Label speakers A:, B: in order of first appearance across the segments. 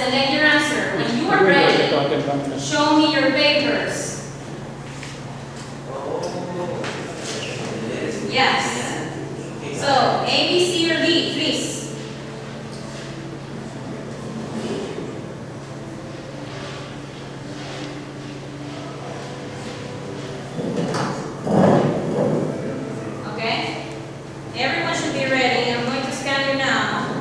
A: select your answer. When you are ready, show me your papers. Yes. So, A, B, C, or D, please. Okay? Everyone should be ready. I'm going to scan you now.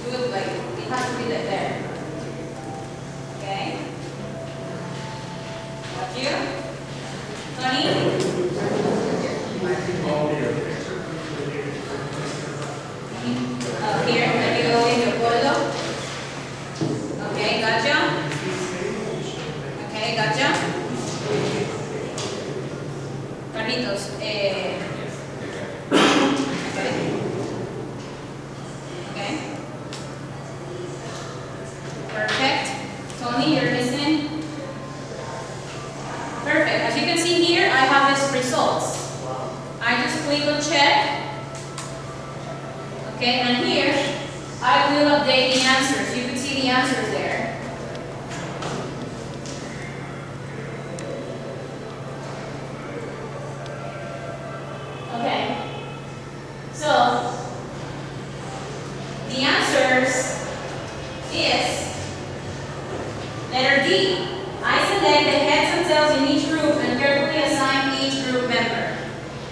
A: Do it like, it has to be like there. Okay? Got you? Tony? Here, let me go in your folder. Okay, gotcha. Okay, gotcha. Carlitos, okay. Okay. Perfect. Tony, you're listening? Perfect. As you can see here, I have these results. I just click on check. Okay, and here, I will update the answers. You can see the answers there. Okay. So, the answers is letter D. I select the heads and tails in each group and carefully assign each group member.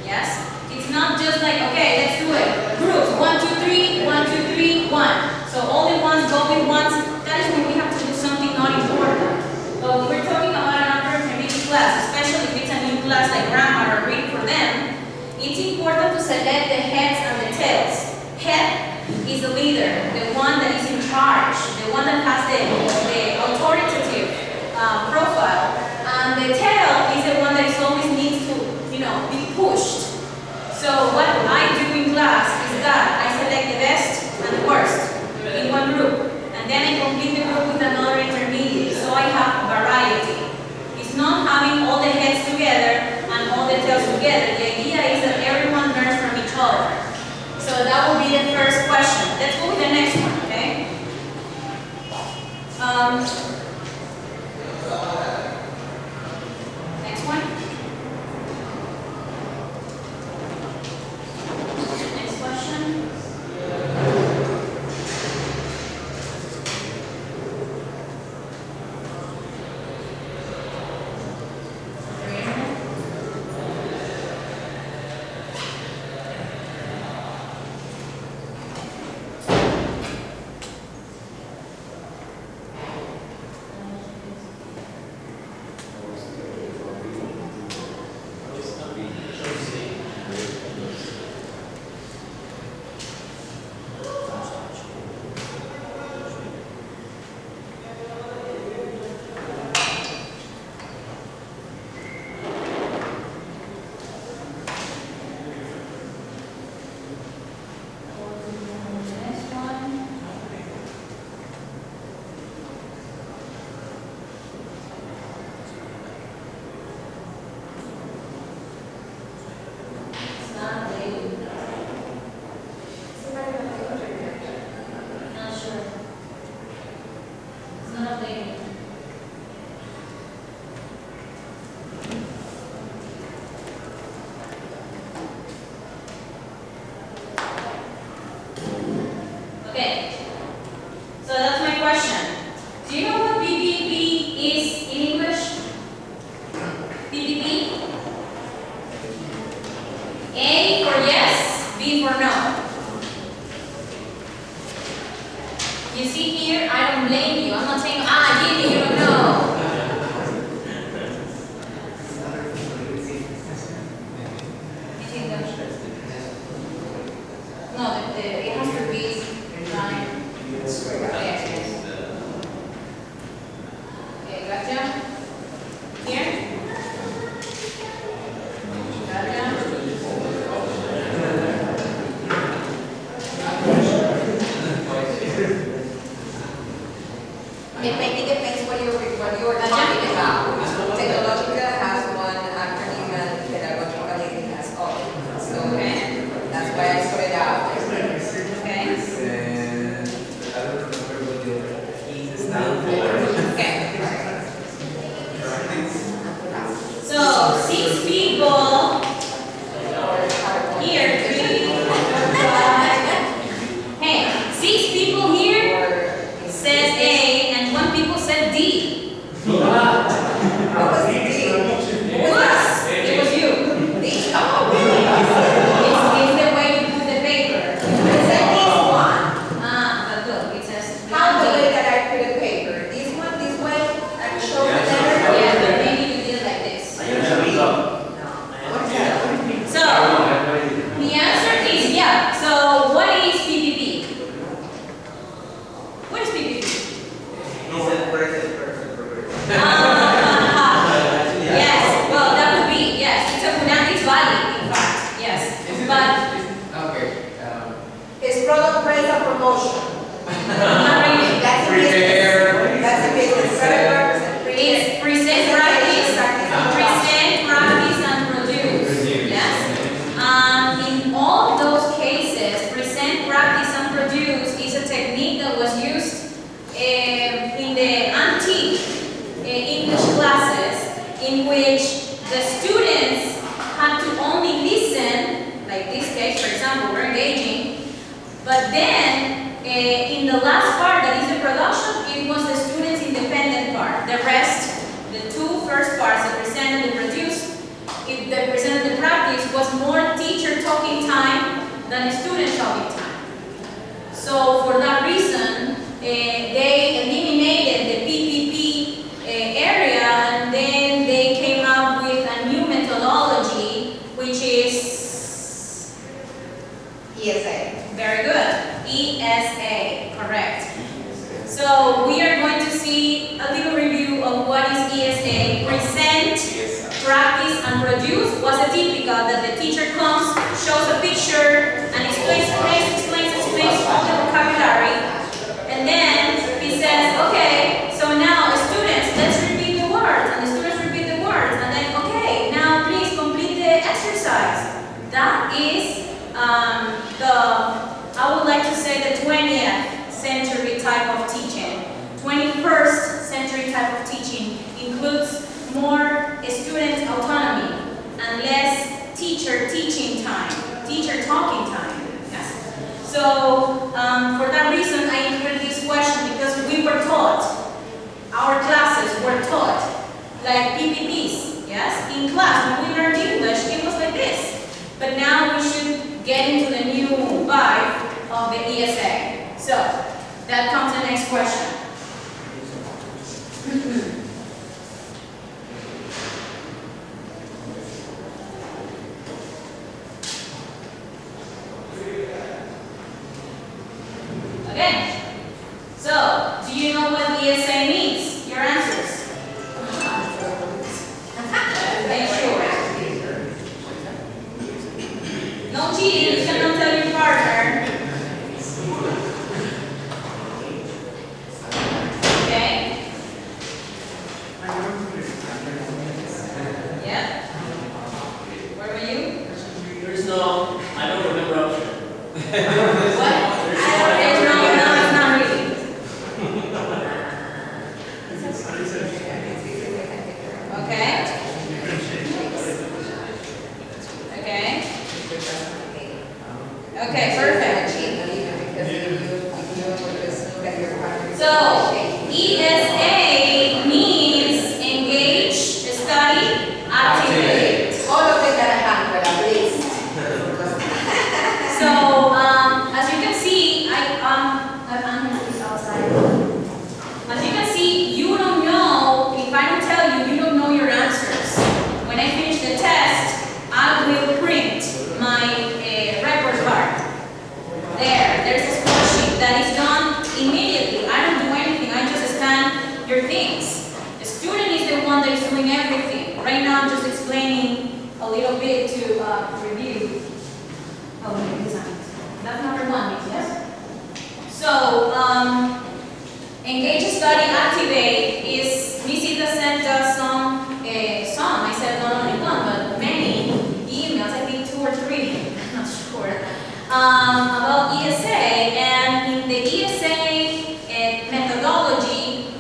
A: Yes? It's not just like, okay, let's do it. Groups, 1, 2, 3, 1, 2, 3, 1. So all the ones go with ones. That is when we have to do something not important. But we're talking about an upper intermediate class, especially if it's a new class like grammar or reading for them. It's important to select the heads and the tails. Head is the leader, the one that is in charge, the one that has the authoritative profile. And the tail is the one that is always needs to, be pushed. So what I do in class is that I select the best and the worst in one group. And then I complete the group with another intermediate. So I have variety. It's not having all the heads together and all the tails together. The idea is that everyone learns from each other. So that will be the first question. Let's go with the next one, okay? Next one. Next question. Okay, so that's my question. Do you know what BBB is in English? BBB? A for yes, B for no. You see here, I don't blame you. I'm not saying, Gigi, you don't know. No, it has to be done. 6 people here. 3, 4, 5. Hey, 6 people here says A, and 1 people said D.
B: What was the D?
A: It was you.
B: D? Oh, really?
A: It's the way you put the paper.
B: It said this one.
A: But look, it says
B: How the
A: D.
B: way that I put the paper? This one, this way? I show the
A: Yeah,
B: letter?
A: but maybe you did like this.
B: No. What's that?
A: So, the answer is yeah. So, what is PPP? What is PPP? Yes, well, that would be, yes. It's a phonetics value, in fact, yes. But,
B: It's product praise and promotion.
A: not really.
B: That's a business. That's a business.
A: It's present, practice, and produce. Yes. In all those cases, present, practice, and produce is a technique that was used in the antique English classes, in which the students had to only listen, like this case, for example, we're engaging, but then in the last part, that is the production, it was the students' independent part. The rest, the 2 first parts, the present and the produce, if the present and the practice was more teacher talking time than student talking time. So for that reason, they eliminated the PPP area, and then they came up with a new methodology, which is
B: ESA.
A: very good. ESA, correct. So we are going to see a little review of what is ESA. Present, practice, and produce was a typical that the teacher comes, shows a picture, and explains all the vocabulary. And then he says, okay, so now students, let's repeat the words. And the students repeat the words. And then, okay, now please complete the exercise. That is I would like to say the 20th century type of teaching. 21st century type of teaching includes more student autonomy and less teacher teaching time, teacher talking time. Yes. So for that reason, I included this question because we were taught, our classes were taught like PPPs. Yes, in class when we learned English, it was like this. But now we should get into the new vibe of the ESA. So that comes the next question. Okay. So, do you know what ESA means? Your answers. Are you sure? No cheating, you cannot tell your partner. Okay? Yeah? Where were you?
C: There's no, I don't remember option.
A: What? No, it's not really. Okay? Okay? Okay, perfect. So, ESA means engage, study, activate.
B: All of it at a hand, at least.
A: So, as you can see, I'm going to put outside. As you can see, you don't know, if I don't tell you, you don't know your answers. When I finish the test, I will print my report card. There's a score sheet that is done immediately. I don't do anything, I just scan your things. The student is the one that is doing everything. Right now, I'm just explaining a little bit to review. Oh, design. That's number 1, yes? So, engage, study, activate is, Visita sent us some, I said not only one, but many emails, I think 2 or 3, I'm not sure, about ESA. And in the ESA methodology,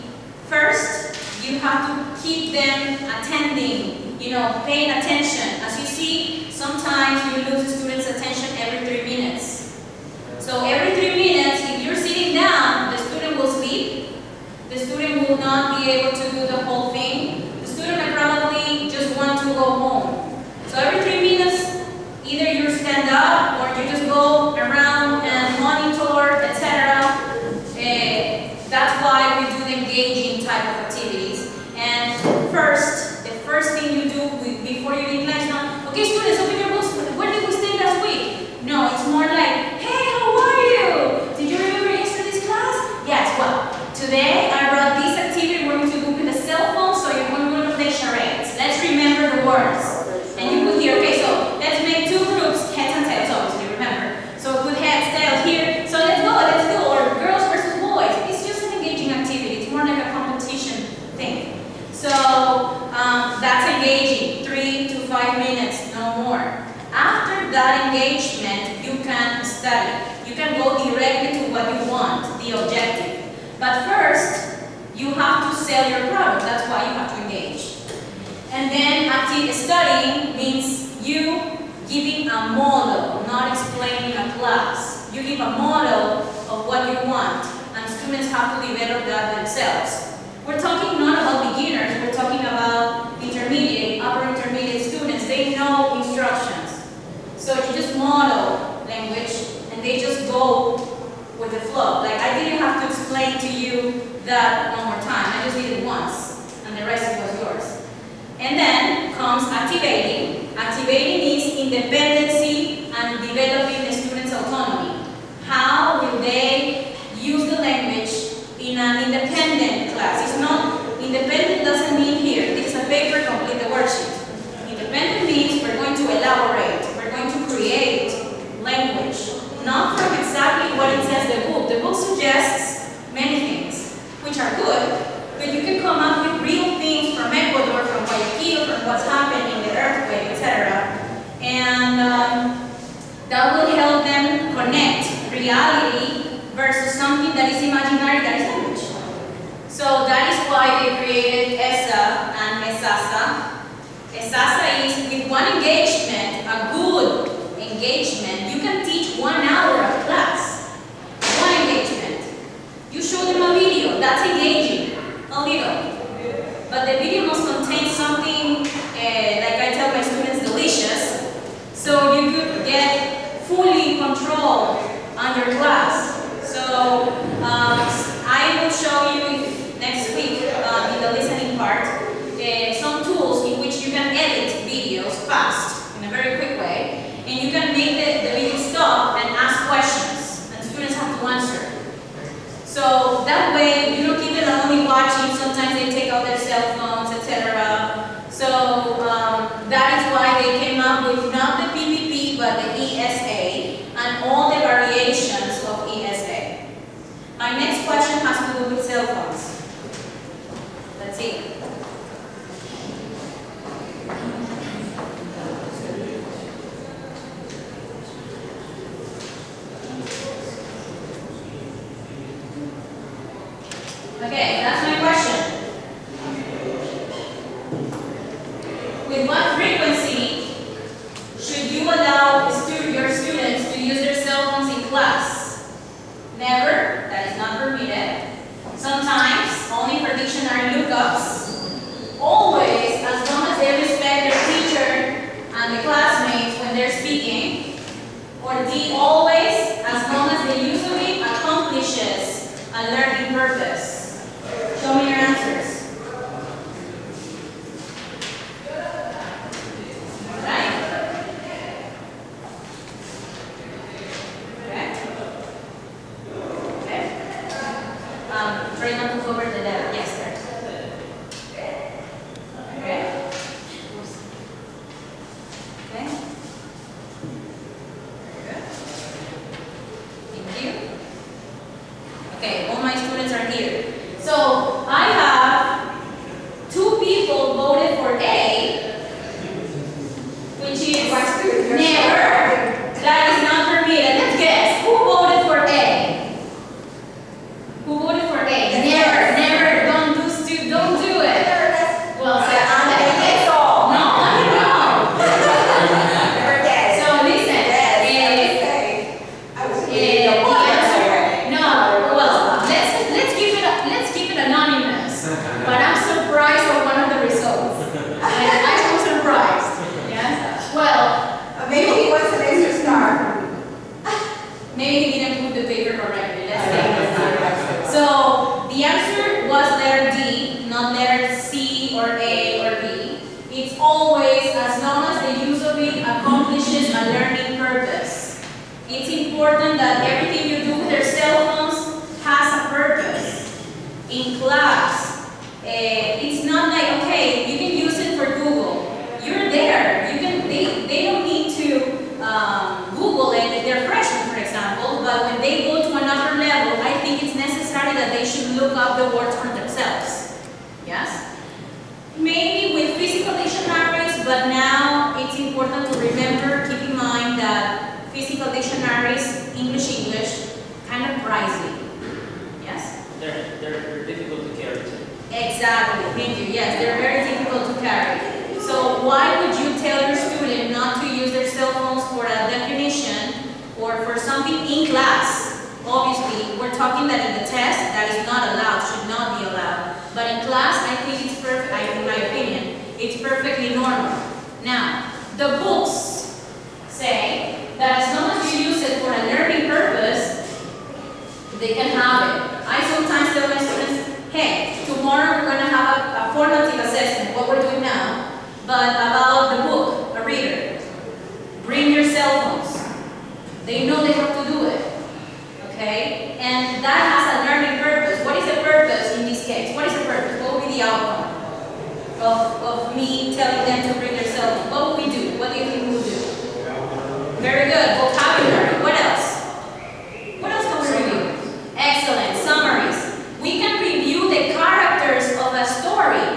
A: first, you have to keep them attending. paying attention. As you see, sometimes you lose the student's attention every 3 minutes. So every 3 minutes, if you're sitting down, the student will sleep. The student will not be able to do the whole thing. The student may probably just want to go home. So every 3 minutes, either you stand up or you just go around and monitor, etc. That's why we do the engaging type of activities. And the first thing you do before you leave class, now, okay, students, open your books. Where did we stay last week? No, it's more like, hey, how are you? Did you remember yesterday's class? Yes. Well, today I brought this activity we're going to do with a cell phone, so you're going to play charades. Let's remember the words. And you put here, okay, so let's make 2 groups, heads and tails, obviously, remember. So put heads, tails here. So let's go. Or girls versus boys. It's just an engaging activity. It's more like a competition thing. So that's engaging, 3 to 5 minutes, no more. After that engagement, you can study. You can go directly to what you want, the objective. But first, you have to sell your product. That's why you have to engage. And then active studying means you giving a model, not explaining a class. You give a model of what you want, and students have to develop that themselves. We're talking not about beginners, we're talking about intermediate, upper intermediate students. They know instructions. So you just model language, and they just go with the flow. Like, I didn't have to explain to you that one more time. I just did it once, and the rest was yours. And then comes activating. Activating is independency and developing the student's autonomy. How will they use the language in an independent class? It's not, independent doesn't mean here, this is a paper, complete the worksheet. Independent means we're going to elaborate, we're going to create language, not from exactly what it says in the book. The book suggests many things, which are good, but you can come up with real things from Ecuador, from Guayaquil, from what's happening, the earthquake, etc. And that will help them connect reality versus something that is imaginary, that is language. So that is why they created ESSA and ECCE. ECCE is with one engagement, a good engagement. You can teach 1 hour of class. One engagement. You show them a video, that's engaging. A little. But the video must contain something, like I tell my students, delicious. So you could get fully control on your class. So I will show you next week in the listening part some tools in which you can edit videos fast, in a very quick way, and you can make the video stop and ask questions, and students have to answer. So that way you don't keep them only watching. Sometimes they take out their cell phones, etc. So that is why they came up with not the PPP but the ESA and all the variations of ESA. My next question has to do with cell phones. Let's see. Okay, that's my question. With what frequency should you allow your students to use their cell phones in class? Never, that is not permitted. Sometimes, only for dictionary lookups. Always, as long as they respect their teacher and the classmates when they're speaking. Or D, always, as long as the use of it accomplishes a learning purpose. Show me your answers. It's always as long as the use of it accomplishes a learning purpose. It's important that everything you do with your cell phones has a purpose. In class, it's not like, okay, you can use it for Google. You're there. They don't need to Google it if they're freshmen, for example, but when they go to another level, I think it's necessary that they should look up the words for themselves. Yes? Maybe with physical dictionaries, but now it's important to remember, keep in mind that physical dictionaries, English, kind of pricey. Yes?
C: They're difficult to carry too.
A: Exactly, thank you. Yes, they're very difficult to carry. So why would you tell your student not to use their cell phones for a definition or for something in class? Obviously, we're talking that in the test, that is not allowed, should not be allowed. But in class, I think it's perfect, in my opinion, it's perfectly normal. Now, the books say that as long as you use it for a learning purpose, they can have it. I sometimes tell my students, hey, tomorrow we're going to have a formative assessment, what we're doing now, but about the book, a reader. Bring your cell phones. They know they have to do it. Okay? And that has a learning purpose. What is the purpose in this case? What is the purpose? What will be the outcome of me telling them to bring their cell phone? What will we do? What do you think we will do? Very good. Vocabulary. What else? What else can we review? Excellent. Summaries. We can review the characters of a story.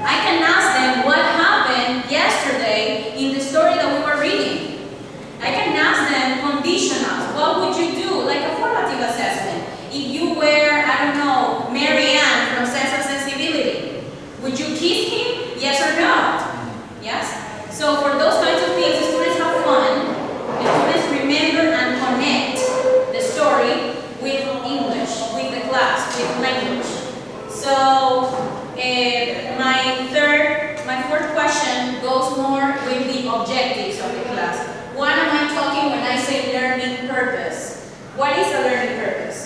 A: I can ask them what happened yesterday in the story that we were reading. I can ask them conditionals. What would you do? Like a formative assessment. If you were, I don't know, Mary Ann from Sense of Sensibility, would you kiss him? Yes or no? Yes? So for those kinds of things, the students have fun. The students remember and connect the story with English, with the class, with language. So, my fourth question goes more with the objectives of the class. What am I talking when I say learning purpose? What is a learning purpose?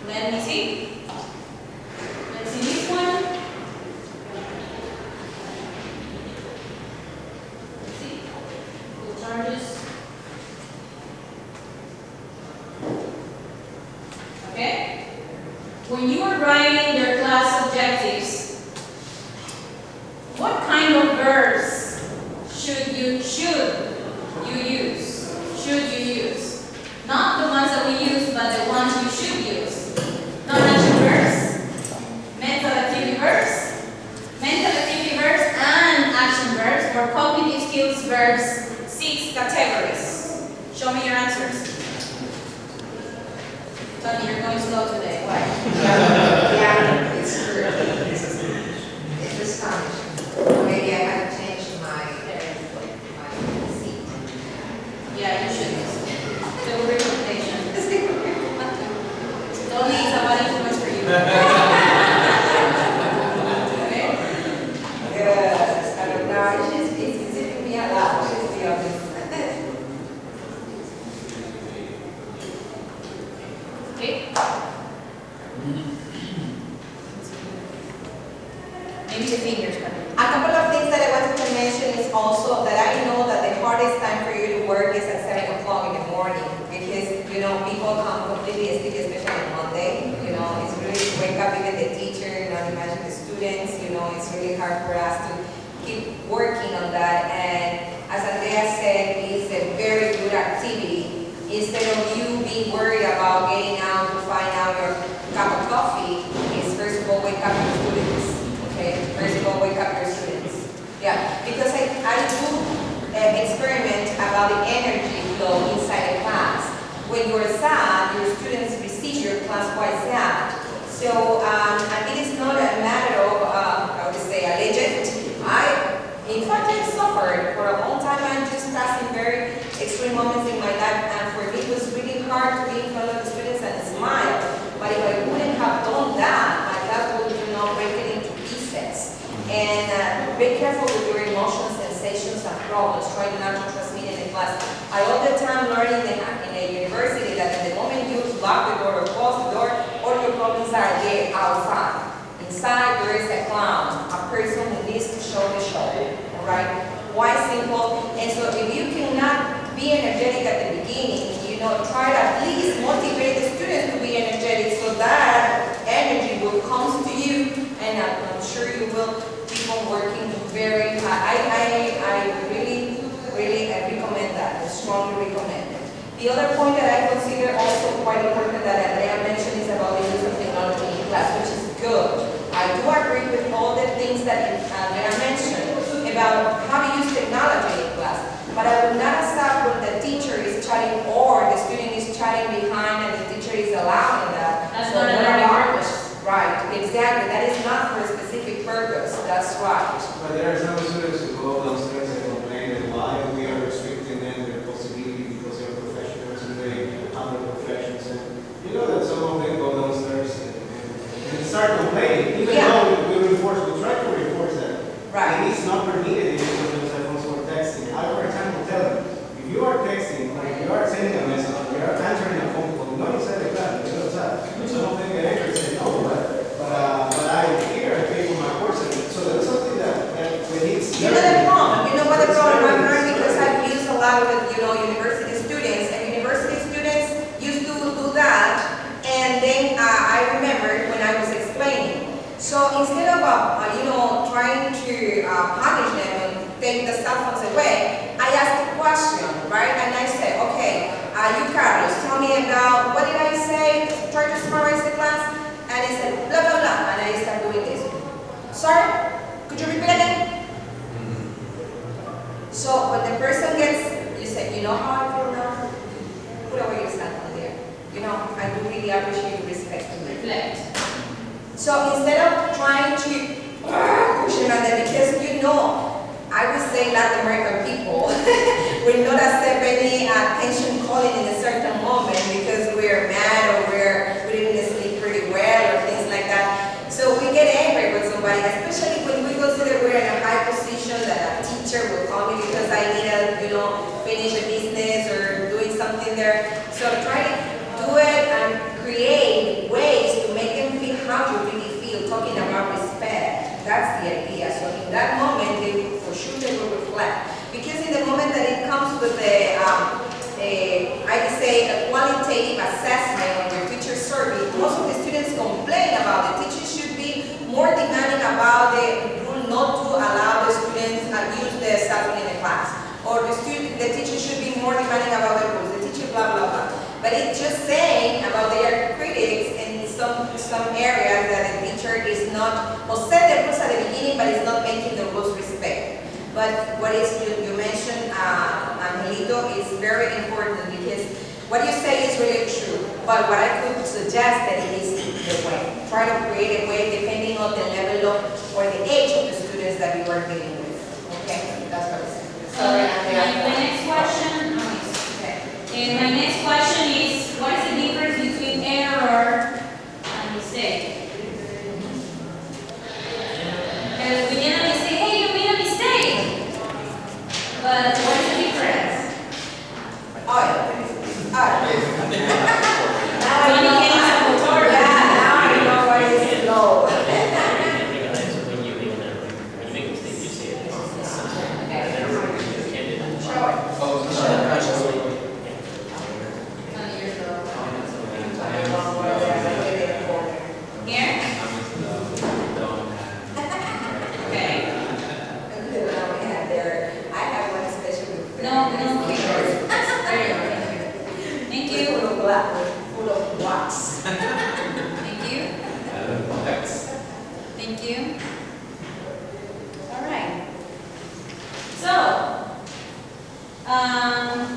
A: Let me see. Let's see this one. Let's see. Full charges. Okay? When you are writing your class objectives, what kind of verbs should you use? Should you use? Not the ones that we use, but the ones you should use. Non-action verbs, mental activity verbs, and action verbs, or cognitive skills verbs, 6 categories. Show me your answers. Tony, you're going slow today. Why?
B: Yeah, it's true. It's astonishing. Maybe I haven't changed my seat.
A: Yeah, you should. So recommendation. Tony is about too much for you. Okay?
B: Yes, I don't know. It's zipping me a lot, just to be honest.
A: Okay? Maybe the fingers.
B: A couple of things that I wanted to mention is also that I know that the hardest time for you to work is at 7 o'clock in the morning because, people come completely asleep, especially on Monday. It's really to wake up, even the teacher, not imagine the students, it's really hard for us to keep working on that. And as Andrea said, it's a very good activity. Instead of you being worried about getting out to find out your cup of coffee, is first of all wake up your students. Okay, first of all wake up your students. Yeah, because I do experiment about the energy flow inside a class. When you're sad, your students receive your class quite sad. So, and it is not a matter of, I would say, a legend. In fact, I suffered for a long time. I'm just passing very extreme moments in my life, and for me, it was really hard to be in front of the students and smile. But if I wouldn't have done that, my class would, break it into pieces. And be careful with your emotions, sensations, and problems. Try not to transmit in the class. I all the time learn in a university that in the moment you lock the door or close the door, all your problems are there outside. Inside there is a clown, a person who needs to show show the show, all right? Why simple? And so if you cannot be energetic at the beginning, try to at least motivate the students to be energetic so that energy will come to you, and I'm sure you will keep on working very hard. I really recommend that. I strongly recommend it. The other point that I consider also quite important that Andrea mentioned is about the use of technology in class, which is good. I do agree with all the things that Andrea mentioned about how to use technology in class, but I would not accept when the teacher is chatting or the student is chatting behind and the teacher is allowing that.
A: That's
B: So
A: not a learning purpose.
B: Right, exactly. That is not for a specific purpose. That's right.
D: But there are some students who go downstairs and complain that why we are restricting them their possibility because they're professionals and they have their professions. And you know that some of them go downstairs and start complaining, even though we try to reinforce that.
B: Right.
D: And it's not permitted in those cell phones for texting. I, for example, tell them, if you are texting, or if you are sending a message, or you are answering a phone call, not inside the class, you know that. Some of them get angry and say, no, but I hear and pay for my course. And so that's something that when it's
B: You know the problem. You know what the problem I've learned because I've used a lot of university students, and university students used to do that, and then I remember when I was explaining. So instead of trying to punish them and take the cell phones away, I asked a question, right? And I said, okay, you Carlos, tell me about what did I say? Try to summarize the class. And he said, blah, blah, blah. And I started doing this. Sorry? Could you repeat again? So when the person gets, you say, you know how I feel now? Put away your cell phone there. I do really appreciate your respect to me.
A: Reflect.
B: So instead of trying to push it on them, because I would say Latin American people will not accept any attention calling in a certain moment because we're mad or we didn't sleep pretty well or things like that. So we get angry with somebody, especially when we consider we're in a high position that a teacher will call me because I need to, finish a business or doing something there. So try to do it and create ways to make them feel how you really feel, talking about respect. That's the idea. So in that moment, for sure they will reflect. Because in the moment that it comes with I would say a qualitative assessment on your teacher survey, most of the students complain about the teachers should be more demanding about the rule not to allow the students use the cell phone in the class. Or the teacher should be more demanding about the rules. The teacher blah, blah, blah. But it's just saying about their critics in some areas that the teacher is not, or set the rules at the beginning, but is not making the rules respect. But what is you mentioned, Angelito, is very important because what you say is really true. But what I could suggest that it is the way. Try to create a way depending on the level of or the age of the students that you are dealing with. Okay, that's what I said. Sorry,
A: My next question. Okay. My next question is, what is the difference between error and mistake? Because we made a mistake. Hey, you made a mistake. But what is the difference?
B: Now I know. Now I know why it's low.
C: When you make a mistake, you say it.
A: Here? Okay.
B: I have one special.
A: No fingers. Thank you.
B: Full of wax.
A: Thank you. Thank you. All right. So,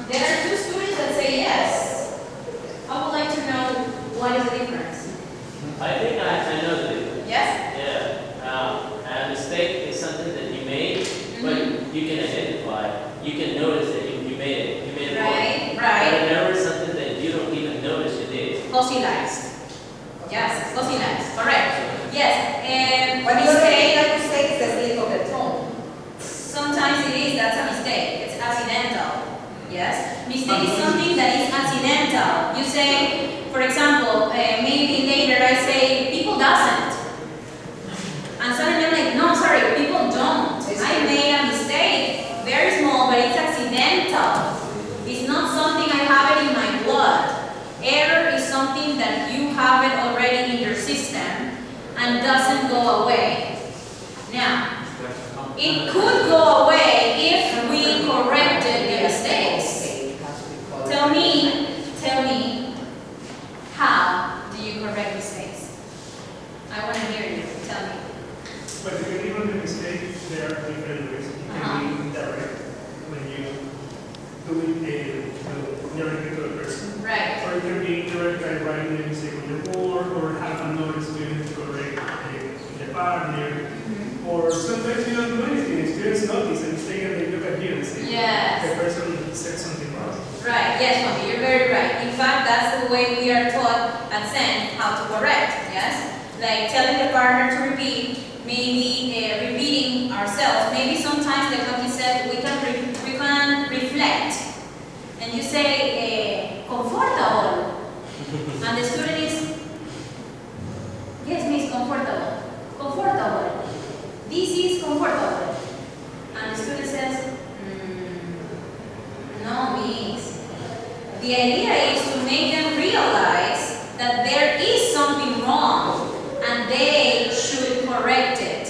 A: there are two students that say yes. I would like to know what is the difference.
C: I think I know the difference.
A: Yes?
C: Yeah. A mistake is something that you made, but you can identify. You can notice that you made it. You made it wrong. But
A: Right.
C: an error is something that you don't even notice you did.
A: Fossilized. Yes, fossilized. Correct. Yes. And
B: But the other thing
A: mistake,
B: that you say is a slip of the tongue.
A: sometimes it is, that's a mistake. It's accidental. Yes? Mistake is something that is accidental. You say, for example, maybe later I say, people doesn't. And suddenly I'm like, no, sorry, people don't.
B: It's
A: and doesn't go away. Now, it could go away if we corrected the mistakes. Tell me, how do you correct mistakes? I want to hear you. Tell me.
E: But depending on the mistake, there are different ways. It can be direct when you do it directly to the person.
A: Right.
E: Or it can be indirect by writing the mistake on the board or have a notice waiting to correct the partner. Or sometimes you don't do anything. Students notice a mistake and they look at you and say,
A: Yes.
E: the person said something wrong.
A: Right, yes, Mommy, you're very right. In fact, that's the way we are taught at SEN how to correct, yes? Like telling the partner to repeat, maybe repeating ourselves. Maybe sometimes, like what you said, we can reflect. And you say, comfortable. And the student is, yes, Miss, comfortable. Comfortable. This is comfortable. And the student says, no, Miss. The idea is to make them realize that there is something wrong and they should correct it.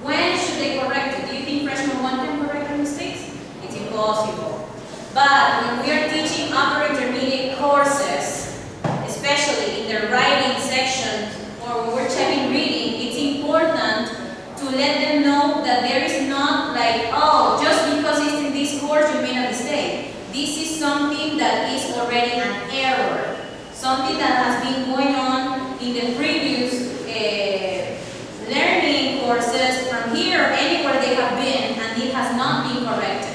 A: When should they correct it? Do you think freshman 1 can correct their mistakes? It's impossible. But when we are teaching upper intermediate courses, especially in the writing section or when we're checking reading, it's important to let them know that there is not like, oh, just because it's in this course you made a mistake. This is something that is already an error. Something that has been going on in the previous learning courses from here or anywhere they have been, and it has not been corrected.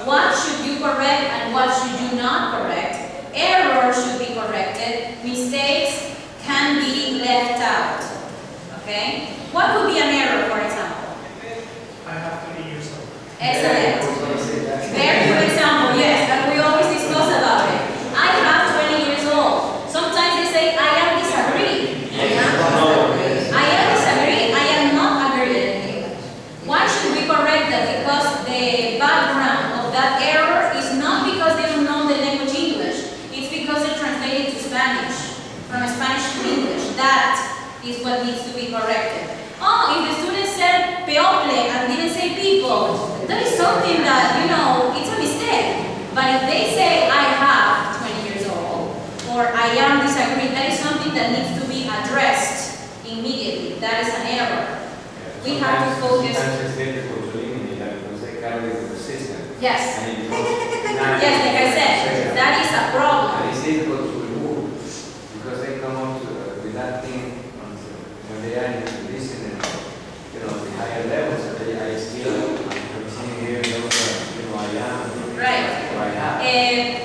A: What should you correct and what should you not correct? Errors should be corrected. Mistakes can be left out. Okay? What would be an error, for example?
E: I have 20 years old.
A: Excellent. Very good example, yes, and we always discuss about it. I have 20 years old. Sometimes they say, I am disagree. I am disagree. I am not agree. Why should we correct that? Because the background of that error is not because they don't know the language English. It's because they translated to Spanish, from Spanish to English. That is what needs to be corrected. Oh, if the student said people and didn't say people, that is something that, it's a mistake. But if they say, I have 20 years old, or I am disagreeing, that is something that needs to be addressed immediately. That is an error. We have to focus. Yes. Yes, like I said, that is a problem.
F: And it's difficult to remove because they come up with that thing when they are listening, the higher levels. I still continue here, I am.
A: Right.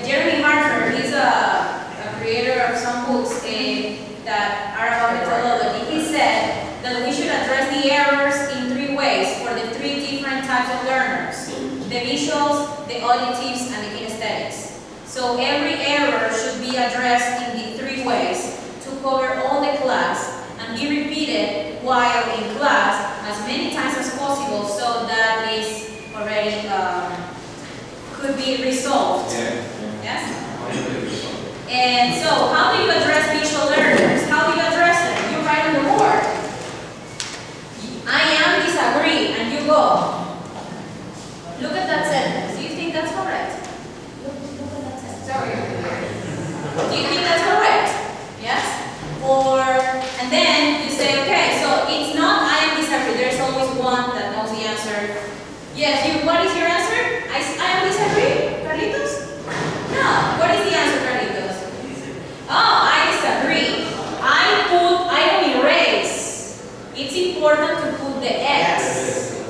A: Jeremy Hartford, he's a creator of some books that are about methodology. He said that we should address the errors in 3 ways for the 3 different types of learners: the visuals, the auditives, and the kinesthetics. So every error should be addressed in the 3 ways to cover all the class and be repeated while in class as many times as possible so that is already could be resolved. Yes? And so, how do you address visual learners? How do you address them? You write on the board. I am disagree, and you go. Look at that sentence. Do you think that's correct? Look at that sentence. Sorry. Do you think that's correct? Yes? And then you say, okay, so it's not I am disagree. There's always one that knows the answer. Yes, what is your answer? I am disagree, Carlitos? No. What is the answer, Carlitos? Oh, I disagree. I don't erase. It's important to put the X.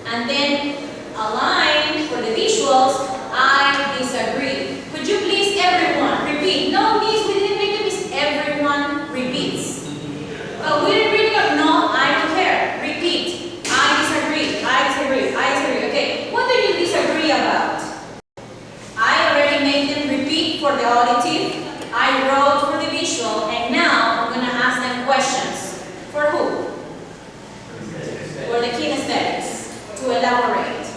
A: And then a line for the visuals, I disagree. Could you please, everyone, repeat? No, miss, we didn't make a mistake. Everyone repeats. We didn't read it. No, I don't care. Repeat. I disagree. I disagree. I disagree. Okay, what do you disagree about? I already made them repeat for the auditive. I wrote for the visual, and now I'm going to ask them questions. For who? For the kinesthetics, to elaborate.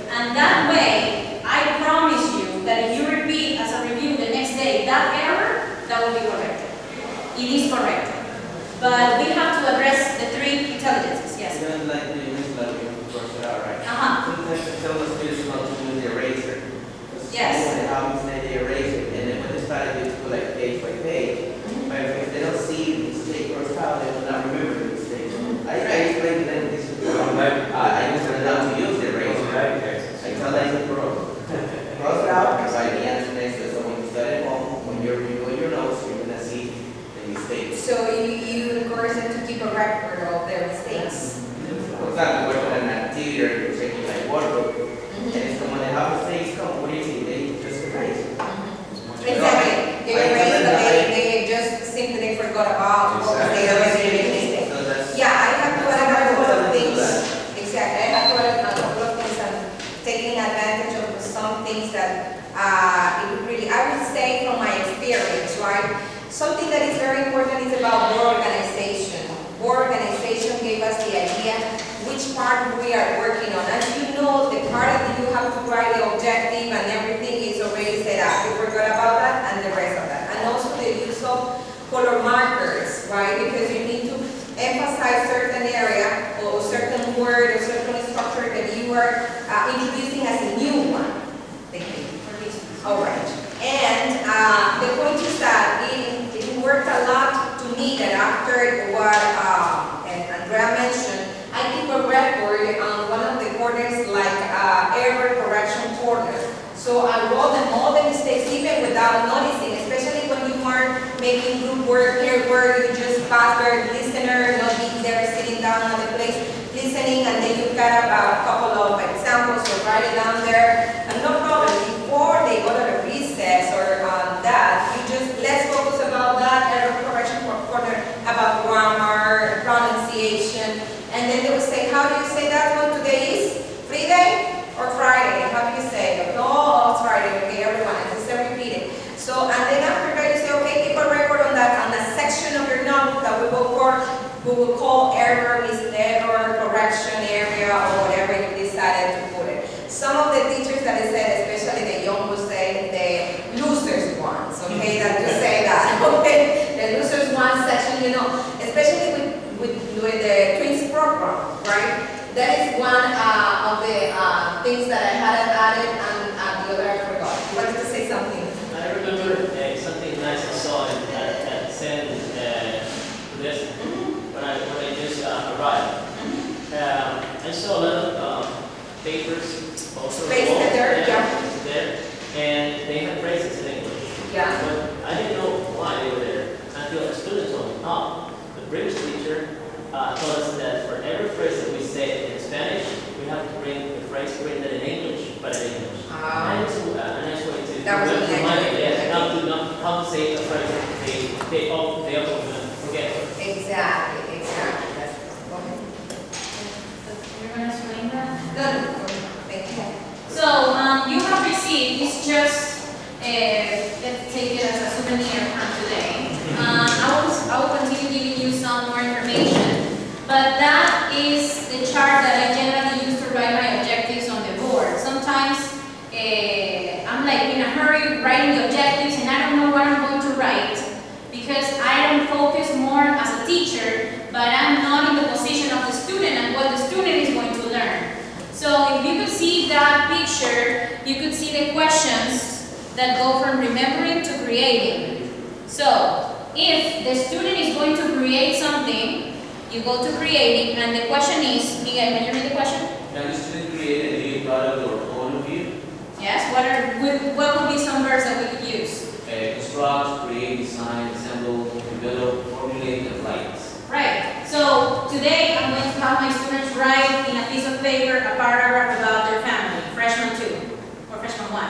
A: And that way, I promise you that if you repeat as a review the next day that error, that will be corrected. It is corrected. But we have to address
B: Something that is very important is about board organization. Board organization gave us the idea which part we are working on. As you know, the part that you have to write the objective and everything is already set up. You forgot about that and the rest of that. And also the use of color markers, right? Because you need to emphasize certain area or certain word or certain structure that you are introducing as a new one. Thank you. All right. And the point is that it worked a lot to me that after what Andrea mentioned, I keep a record on one of the corners like error correction corner. So I wrote them all the mistakes even without noticing, especially when you are making group work here where you just pass the listener, not being there sitting down on the place, listening, and then you've got about a couple of examples or write it down there. And no problem, before they go to the recess or that, you just, let's focus about that, error correction corner, about grammar, pronunciation, and then they will say, how do you say that one today is? Friday or Friday? How do you say it? No, it's Friday, okay, everyone, and just repeat it. So, and then after that you say, okay, keep a record on that, on a section of your notebook that we will call error, error, correction area, or whatever you decided to put it. Some of the teachers that I said, especially the young, will say the losers ones, okay, that you say that, okay, the losers one section, you know, especially with the twins program, right? That is one of the things that I had added and the other I forgot. You wanted to say something?
C: I remember something nice I saw at San this when I just arrived. I saw a lot of papers also
B: Pasted there, yeah.
C: there, and they had phrases in English.
B: Yeah.
C: But I didn't know why they were there until the students told me, oh, the British teacher told us that for every phrase that we say in Spanish, we have to bring the phrase written in English, but in English. And it's a nice way to
B: That was a
C: remind
B: nice
C: them how to say a phrase they often forget.
B: Exactly. That's
A: You're going to explain that?
B: no, thank you.
A: So, you have received, it's just, let's take it as a souvenir from today. I will continue giving you some more information, but that is the chart that I generally use to write my objectives on the board. Sometimes I'm like in a hurry writing the objectives and I don't know what I'm going to write because I don't focus more as a teacher, but I'm not in the position of the student and what the student is going to learn. So if you could see that picture, you could see the questions that go from remembering to creating. So if the student is going to create something, you go to creating, and the question is, Miguel, can you read the question?
F: Can the student create a new product or overview?
A: Yes, what would be some verbs that we could use?
F: Construct, create, design, assemble, develop, formulate, and write.
A: Right. So today I'm going to have my students write in a piece of paper a paragraph about their family, freshman 2 or freshman 1.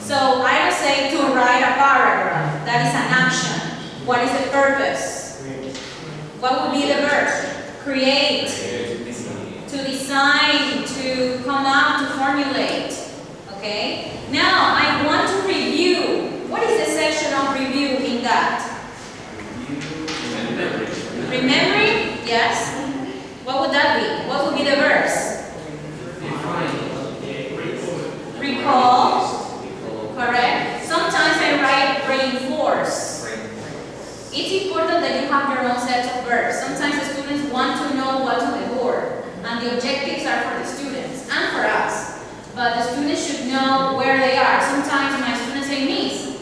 A: So I will say to write a paragraph. That is an action. What is the purpose? What would be the verb? Create. To design, to come out, to formulate. Okay? Now I want to review. What is the section of review in that? Remembering? Yes. What would that be? What would be the verbs? Recall. Correct. Sometimes I write reinforce. It's important that you have your own set of verbs. Sometimes the students want to know what's on the board, and the objectives are for the students and for us. But the students should know where they are. Sometimes my students say, Miss,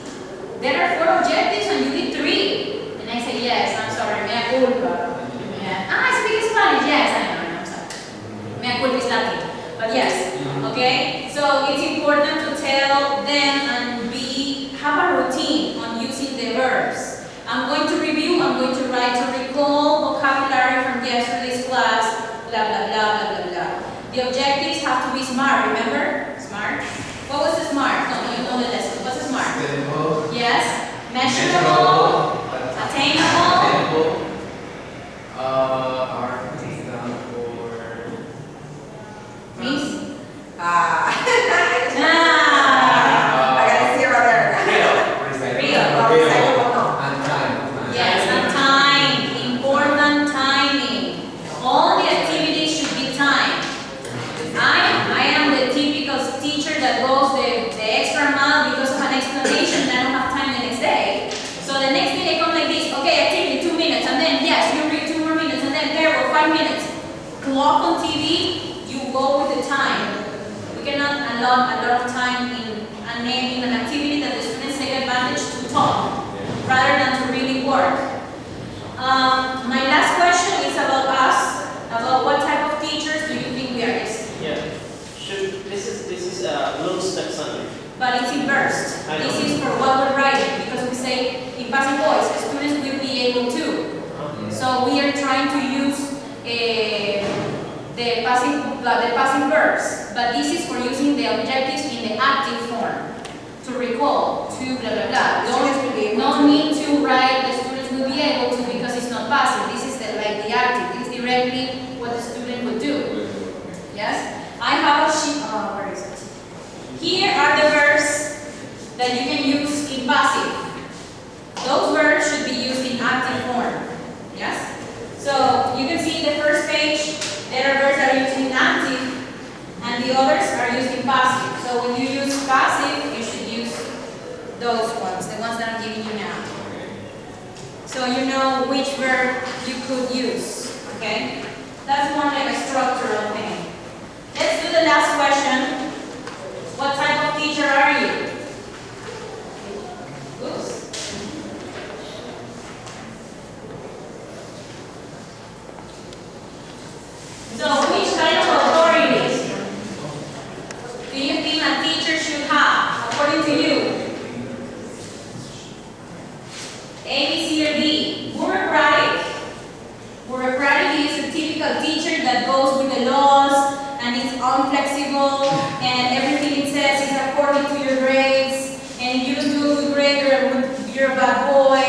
A: there are 4 objectives and you did 3. And I say, yes, I'm sorry, mea culpa. I speak Spanish, yes, I know, I'm sorry. Mea culpa is Latin. But yes, okay? So it's important to tell them and have a routine on using the verbs. I'm going to review, I'm going to write to recall vocabulary from yesterday's class, blah, blah, blah, blah, blah, blah. The objectives have to be SMART, remember? SMART? What was the SMART? No, you know the lesson. What's the SMART? Yes? Measurable, attainable. Miss?
B: I gotta see right there.
F: Real.
B: Real.
F: And time.
A: lot of time in an activity that the students take advantage to talk rather than to really work. My last question is about us, about what type of teachers do you think we are?
C: Yeah. This is looks like something.
A: But it's inversed.
C: I know.
A: This is for what we're writing, because we say in passive voice, the students will be able to. So we are trying to use the passive verbs, but this is for using the objectives in the active form. To recall, to blah blah blah.
B: Students will be able
A: No
B: to.
A: need to write the students will be able to because it's not passive. This is like the active. It's directly what the student would do. Yes? I have a sheet. Where is it? Here are the verbs that you can use in passive. Those verbs should be used in active form. Yes? So you can see in the first page, there are verbs that are used in active and the others are used in passive. So when you use passive, you should use those ones, the ones that I'm giving you now. So you know which verb you could use. Okay? That's more like a structural thing. Let's do the last question. What type of teacher are you? Oops. So, which kind of authority do you think a teacher should have, according to you? A, B, C, or D? Bureaucratic. Bureaucratic is a typical teacher that goes with the laws and is unflexible and everything it says is according to your grades, and if you don't do a good grade, you're a bad boy.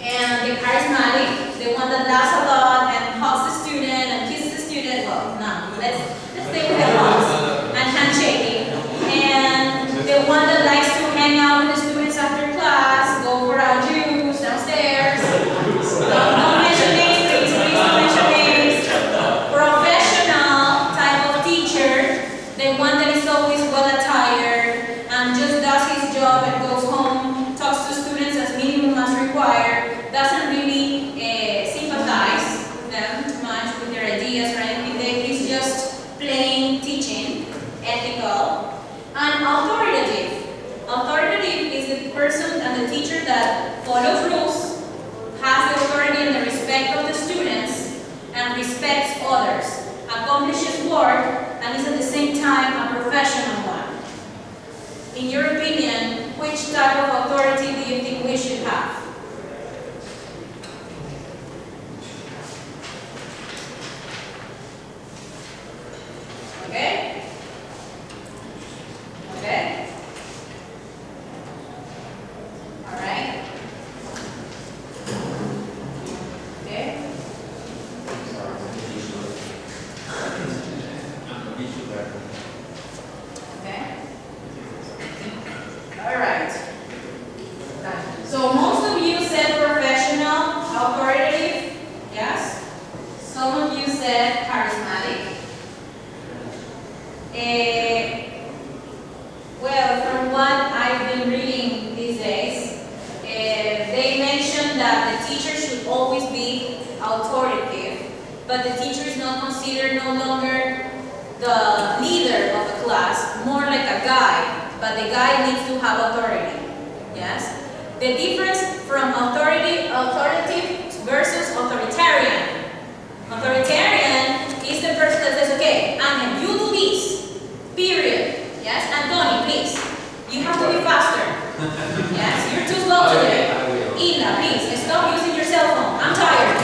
A: And the charismatic, the one that laughs a lot and hugs the student and kisses the student. Well, no, let's stay with the hugs and handshaking. And the one that likes to hang out with the students after class, go for a juice downstairs. Don't mention names, please don't mention names. Professional type of teacher, the one that is always well attired and just does his job and goes home, talks to students as minimum as required, doesn't really sympathize with them too much with their ideas or anything. He's just plain teaching, ethical, and authoritative. Authoritative is the person and the teacher that follows rules, has the authority and the respect of the students, and respects others, accomplishes work, and is at the same time a professional one. In your opinion, which type of authority do you think we should have? Okay? Okay? All right? Okay? Okay? All right. So most of you said professional, authoritative, yes? Some of you said charismatic. Well, from what I've been reading these days, they mentioned that the teacher should always be authoritative, but the teacher is not considered no longer the leader of the class, more like a guide, but the guide needs to have authority. Yes? The difference from authoritative versus authoritarian. Authoritarian is the person that says, okay, Angel, you do this, period. Yes? Antoni, please, you have to be faster. Yes? You're too slow today. Ina, please, stop using your cell phone. I'm tired.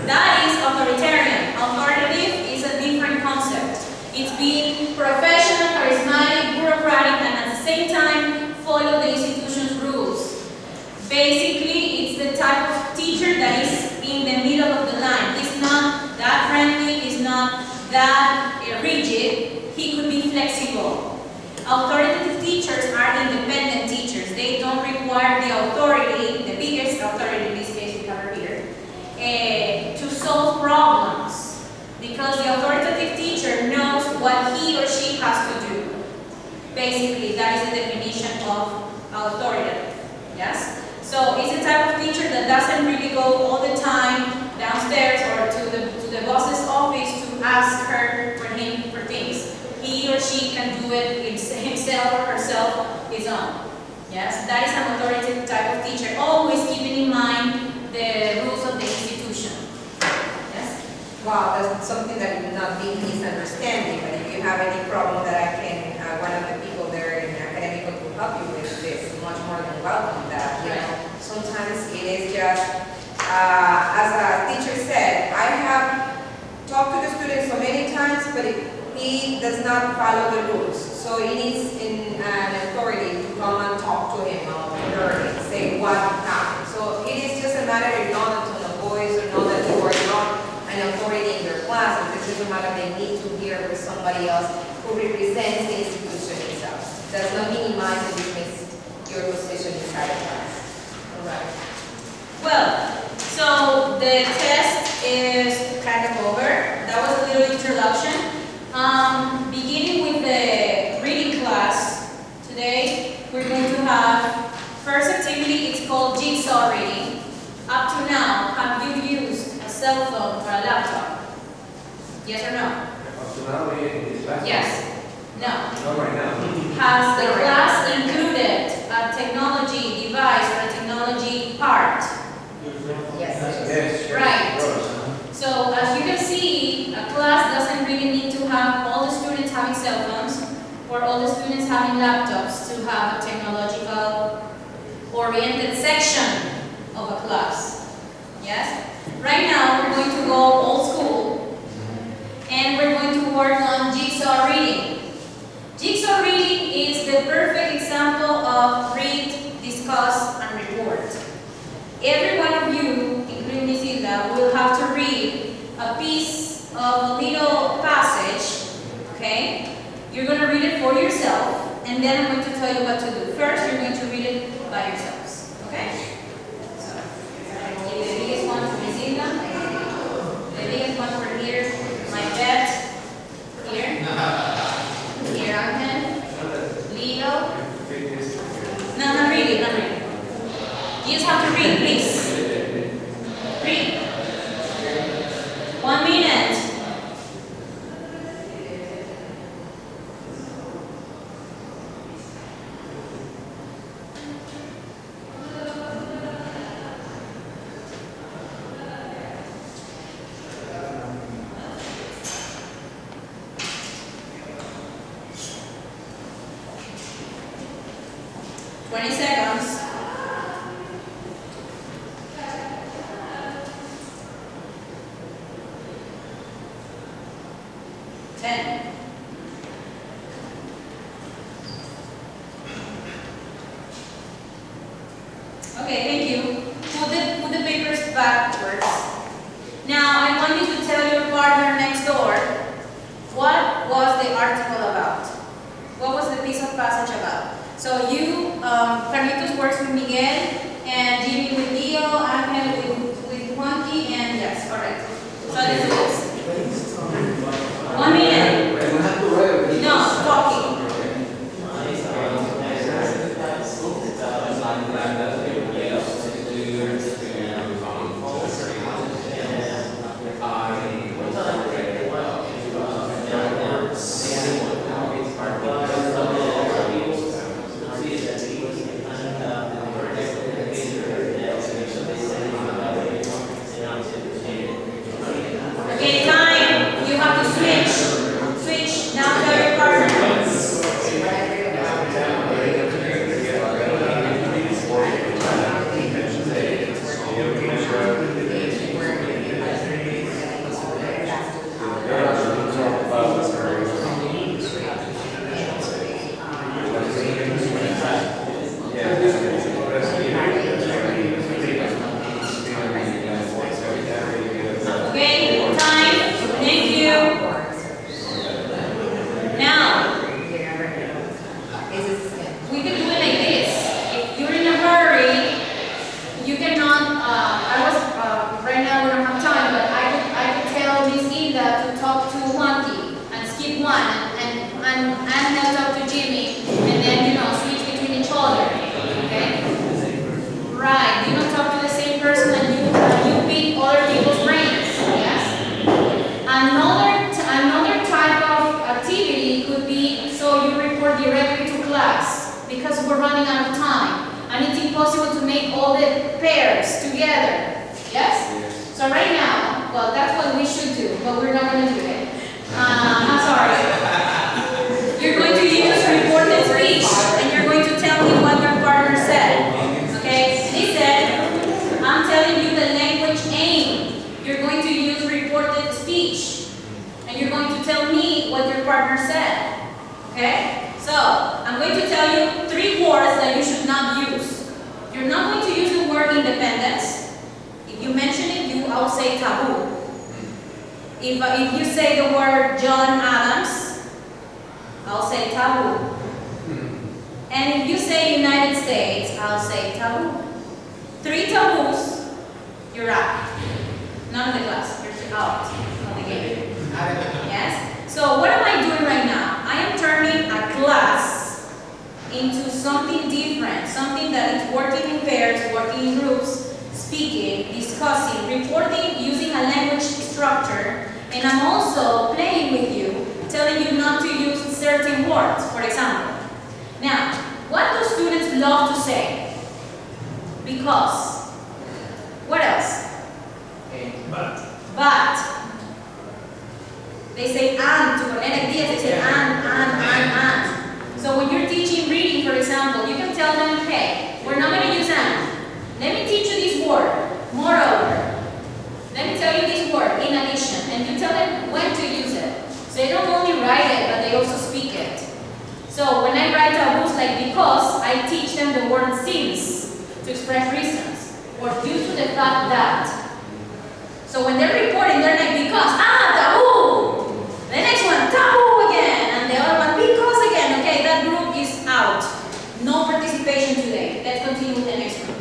A: That is authoritarian. Authoritative is a different concept. It's being professional, charismatic, bureaucratic, and at the same time follow the institution's rules. Basically, it's the type of teacher that is in the middle of the line. He's not that friendly, he's not that rigid, he could be flexible. Authoritative teachers are independent teachers. They don't require the authority, the biggest authority in this case we have her here, to solve problems. Because the authoritative teacher knows what he or she has to do. Basically, that is the definition of authoritative. Yes? So it's a type of teacher that doesn't really go all the time downstairs or to the boss's office to ask her for him for things. He or she can do it himself or herself his own. Yes, that is an authoritative type of teacher, always keeping in mind the rules of the institution. Yes?
B: Wow, that's something that you not be misunderstanding, but if you have any problem that I can, one of the people there in academic to help you with this, much more than welcome that, you know. Sometimes it is just, as a teacher said, I have talked to the student so many times, but he does not follow the rules. So it needs an authority to come and talk to him or her and say what happened. So it is just a matter of knowing to the boys or know that you are not an authority in your class, and this is a matter they need to hear with somebody else who represents the institution itself. Does not minimize and dismiss your position inside the class. All right.
A: Well, so the test is kind of over. That was a little introduction. Beginning with the reading class, today we're going to have first activity, it's called jigsaw reading. Up to now, have you used a cell phone or a laptop? Yes or no?
F: Up to now, we in this class?
A: Yes. No.
F: Not right now.
A: Has the class included a technology device or a technology part?
B: Yes.
F: Yes.
A: Right.
F: Sure.
A: So as you can see, a class doesn't really need to have all the students having cell phones or all the students having laptops to have a technological oriented section of a class. Yes? Right now we're going to go old school and we're going to work on jigsaw reading. Jigsaw reading is the perfect example of read, discuss, and report. Every one of you, including Ms. Hilda, will have to read a piece of a little passage, okay? You're going to read it for yourself, and then I'm going to tell you what to do. First, you're going to read it by yourselves, okay? So, give the biggest one for Ms. Hilda, the biggest one for here, my pet, here, here, Angel, Leo. No, not really, not really. You just have to read, please. Read. 1 minute. Seconds. 10. Okay, thank you. Put the papers backwards. Now, I want you to tell your partner next door what was the article about. What was the piece of passage about? So you, Carlitos works with Miguel, and Jimmy with Leo, Angel with Juanqui, and yes, all right. So let's do this. 1 minute. No, talking. Okay, time. You have to switch. Switch. Now tell your partner. Okay, time. Thank you. Now, we can do it like this. If you're in a hurry, you cannot, right now we don't have time, but I could tell Miss Hilda to talk to Juanqui and skip one, and talk to Jimmy, and then, switch between each other, okay? Right, you don't talk to the same person and you pick other people's brains, yes? Another type of activity could be So you report directly to class because we're running out of time. And it's impossible to make all the pairs together. Yes? So right now, well, that's what we should do, but we're not going to do it. I'm sorry. You're going to use reported speech, and you're going to tell me what your partner said. Okay? Listen, I'm telling you the language aim. You're going to use reported speech, and you're going to tell me what your partner said. Okay? So, I'm going to tell you 3 words that you should not use. You're not going to use the word independence. If you mention it, I'll say taboo. If you say the word John Adams, I'll say taboo. And if you say United States, I'll say taboo. 3 taboos, you're out. None of the class, you're out of the game. Yes? So what am I doing right now? I am turning a class into something different, something that is working in pairs, working in groups, speaking, discussing, reporting, using a language structure, and I'm also playing with you, telling you not to use certain words, for example. Now, what do students love to say? Because. What else? But. They say and to connect ideas, they say and. So when you're teaching reading, for example, you can tell them, hey, we're not going to use and. Let me teach you this word. Moreover. Let me tell you this word, in addition. And you tell them when to use it. So they don't only write it, but they also speak it. So when I write taboos like because, I teach them the word since to express reasons. Or due to the fact that. So when they're reporting, they're like because, taboo! The next one, taboo again. And the other one, because again. Okay, that group is out. No participation today. Let's continue with the next one.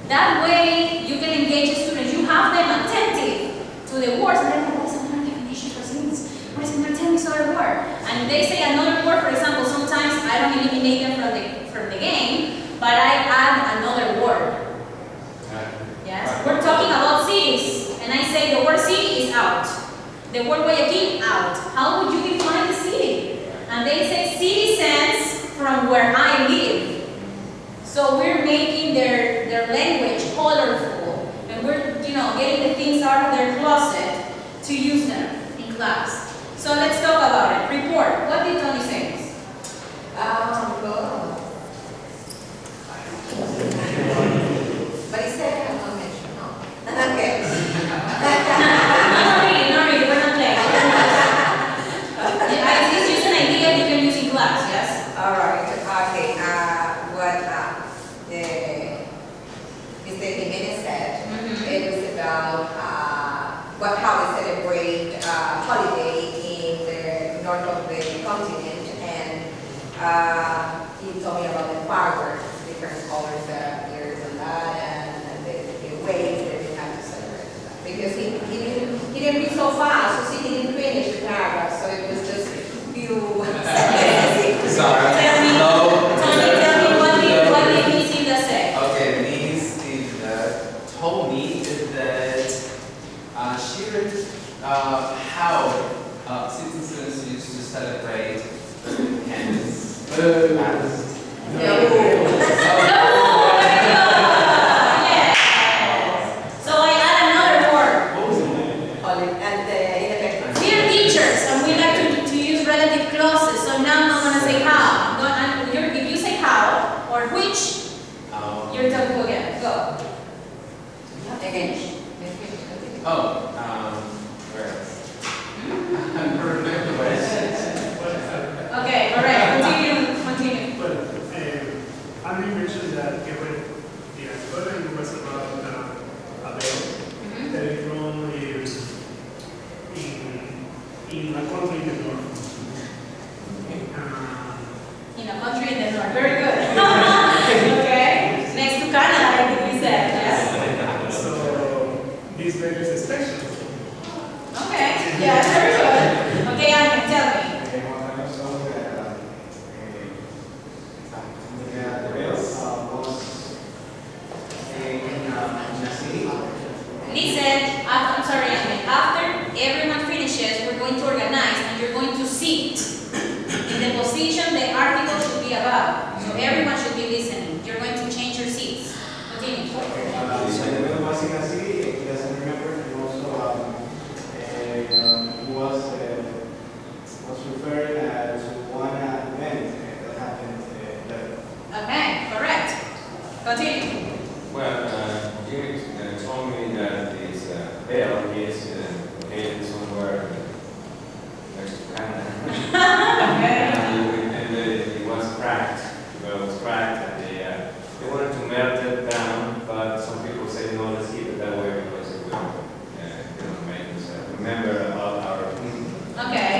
A: That way, you can engage the students. You have them attentive to the words. And they're like, what is another definition for since? What is another? Tell me this other word. And if they say another word, for example, sometimes I don't eliminate them from the game, but I add another word. Yes? We're talking about cities. And I say the word city is out. The word Guayaquil, out. How would you define the city? And they say citizens from where I live. So we're making their language colorful. And we're, getting the things out of their closet to use them in class. So let's talk about it. Report. What did Tony say?
B: But he said I'm not mentioned, no. Okay.
A: Not really, we're not playing. It's just an idea you can use in class, yes?
B: All right. Okay. Mr. Jimenez said, it was about how they celebrate holiday in the north of the continent, and he told me about the fireworks, different colors, here and that, and the ways that they have to celebrate that. Because he didn't read so fast, so he didn't finish the paragraph, so it was just a few sentences.
F: Sorry.
A: Tony, tell me what did Miss Hilda say?
F: Okay, Miss Hilda told me that she read how citizens used to celebrate independence.
A: So I add another word.
F: What was the name?
B: And the
A: We're teachers and we like to use relative clauses. So now I'm not going to say how. If you say how or which, you're taboo again. Go.
B: again.
F: Where else? I don't remember what it said.
A: Okay, all right. Continue.
E: But Andrew mentioned that when the article was about a bill that is from in a country in the north.
A: In a country in the north. Very good. Okay. Next to Canada, I think we said. Yes.
E: So this bill is special.
A: Okay. Yeah, very good. Okay, Andrew, tell me. Listen, I'm sorry, Andrew. After everyone finishes, we're going to organize and you're going to sit In the position the article should be about. So everyone should be listening. You're going to change your seats. Continue.
D: Wasn't así, he doesn't remember, and also was referring to one event that happened there.
A: Okay, correct. Continue.
F: Well, Jimmy told me that this bell is located somewhere next to Canada.
A: Okay.
F: And it was cracked. The bell was cracked, and they wanted to melt it down, but some people say no, let's keep it that way because it will make us remember about our.
A: Okay.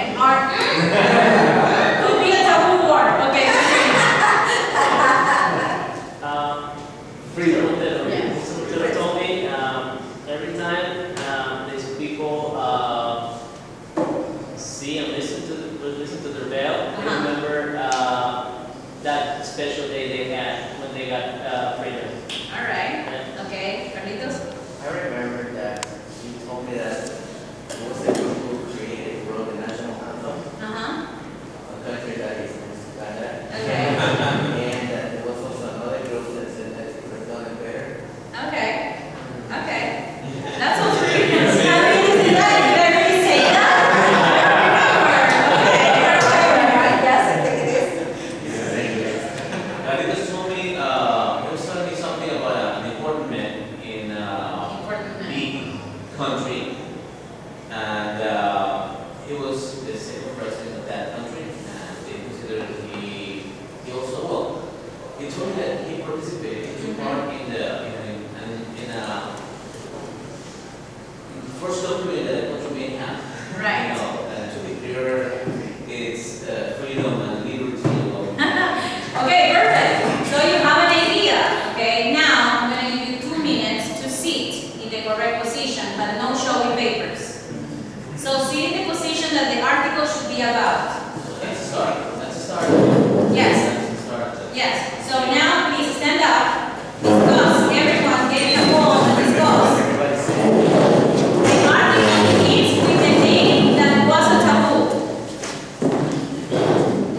A: Could be a taboo word. Okay, continue.
C: Freedom.
A: Yeah.
C: So told me every time these people see and listen to their bell, they remember that special day they had when they got freedom.
A: All right. Okay, Carlitos.
G: I remember that you told me that it was a group who created, wrote the national anthem, a country that is Canada.
A: Okay.
G: And that there was also another group that said that it could have done it better.
A: Okay. Okay. That sounds pretty good. How did you say that? Did I really say that?
B: Yes, I think it is.
G: He just told me, he was telling me something about an important man in
A: Important man.
G: big country. And he was the second president of that country. And they considered he also, well, he told me that he participated, he took part in the first document that the country may have.
A: Right.
G: You know, and to be clear, it's freedom and liberty.
A: Okay, perfect. So you have an idea. Okay, now I'm going to give you 2 minutes to sit in the correct position, but no showing papers. So sit in the position that the article should be about.
G: That's a start. That's a start.
A: Yes.
G: That's a start.
A: Yes. So now please stand up. Discuss. Everyone get in a wall and discuss.
G: Everybody say.
A: The article begins with the name that was a taboo.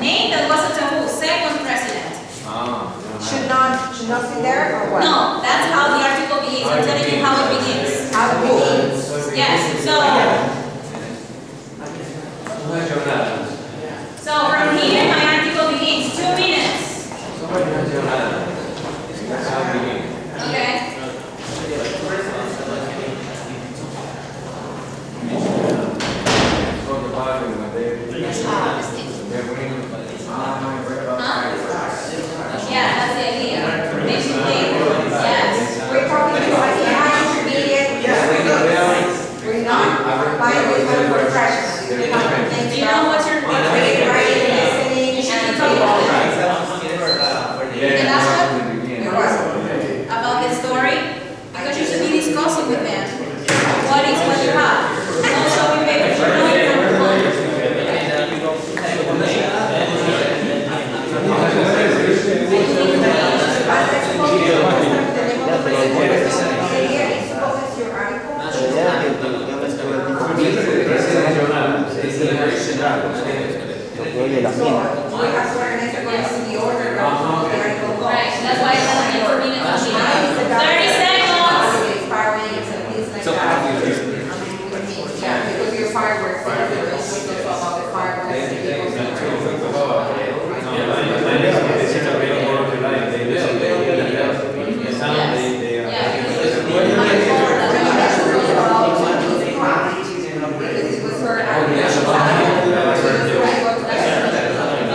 A: Name that was a taboo. Second president.
B: Should not sit there or what?
A: No, that's how the article begins. I'm telling you how it begins.
B: How it begins.
A: Yes. So from here my article begins. 2 minutes. Okay. Yeah, that's the idea. Basically, yes.
B: We're talking about intermediate. We're not buying this one for freshmen. We're talking things
A: Do you know
B: about
A: what you're
B: reading, writing, listening,
A: You should be
B: and
A: talking about
B: reading.
A: And that's what? About the story? Because you should be discussing with them. What is what you have? No showing papers. You know it from home. Right, that's why it's an inconvenience. 30 seconds.
B: Yeah, because your fireworks, it's also about the fireworks. Because it was her.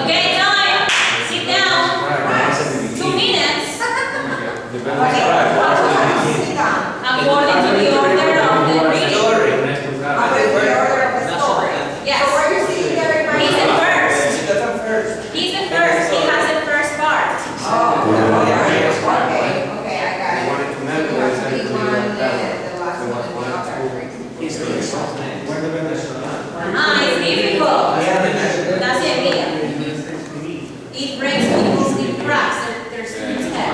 A: Okay, time. Sit down. 2 minutes. According to the order of the reading. Yes.
B: So why you're sitting there in my.
A: He's the first. He's the first. He has the first part.
B: Oh, okay, I got it. You have to be one and the last one.
A: It's difficult. That's the idea. It breaks people's in cracks. There's things there.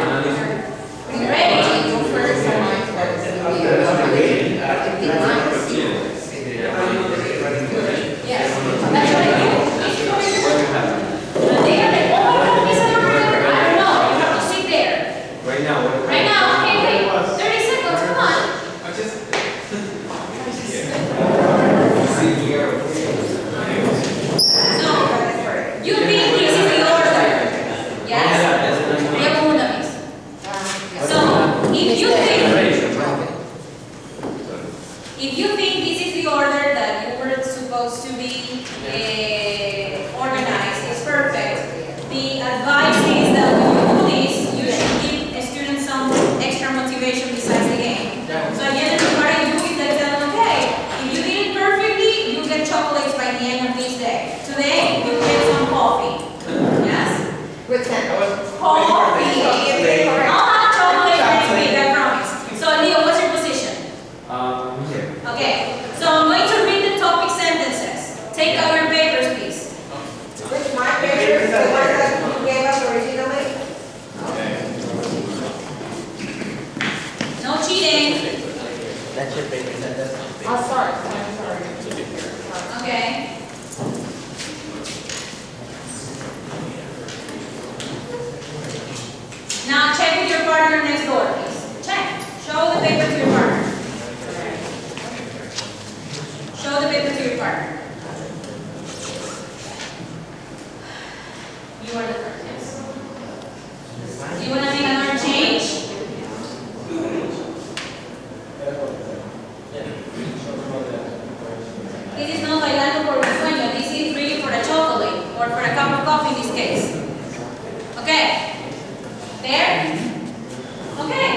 A: Ready?
B: You first and mine first.
A: Yes. That's what I do. motivation besides the game. So at the end of the party, you do is like tell them, okay, if you did it perfectly, you get chocolates by the end of this day. Today, you get some coffee. Yes?
B: With 10.
A: Coffee.
B: Okay.
A: I'll have chocolate next week, I promise. So Leo, what's your position?
F: Yeah.
A: Okay, so I'm going to read the topic sentences. Take out your papers, please.
B: Which my paper, the one that you gave us originally?
A: No cheating.
G: That's your favorite sentence.
B: Oh, sorry, sorry.
A: Okay. Now check with your partner next door, please. Check. Show the paper to your partner. Show the paper to your partner. You are the first, yes. Do you want to make another change? This is not bailando por un sueño. This is really for a chocolate or for a cup of coffee in this case. Okay. There? Okay.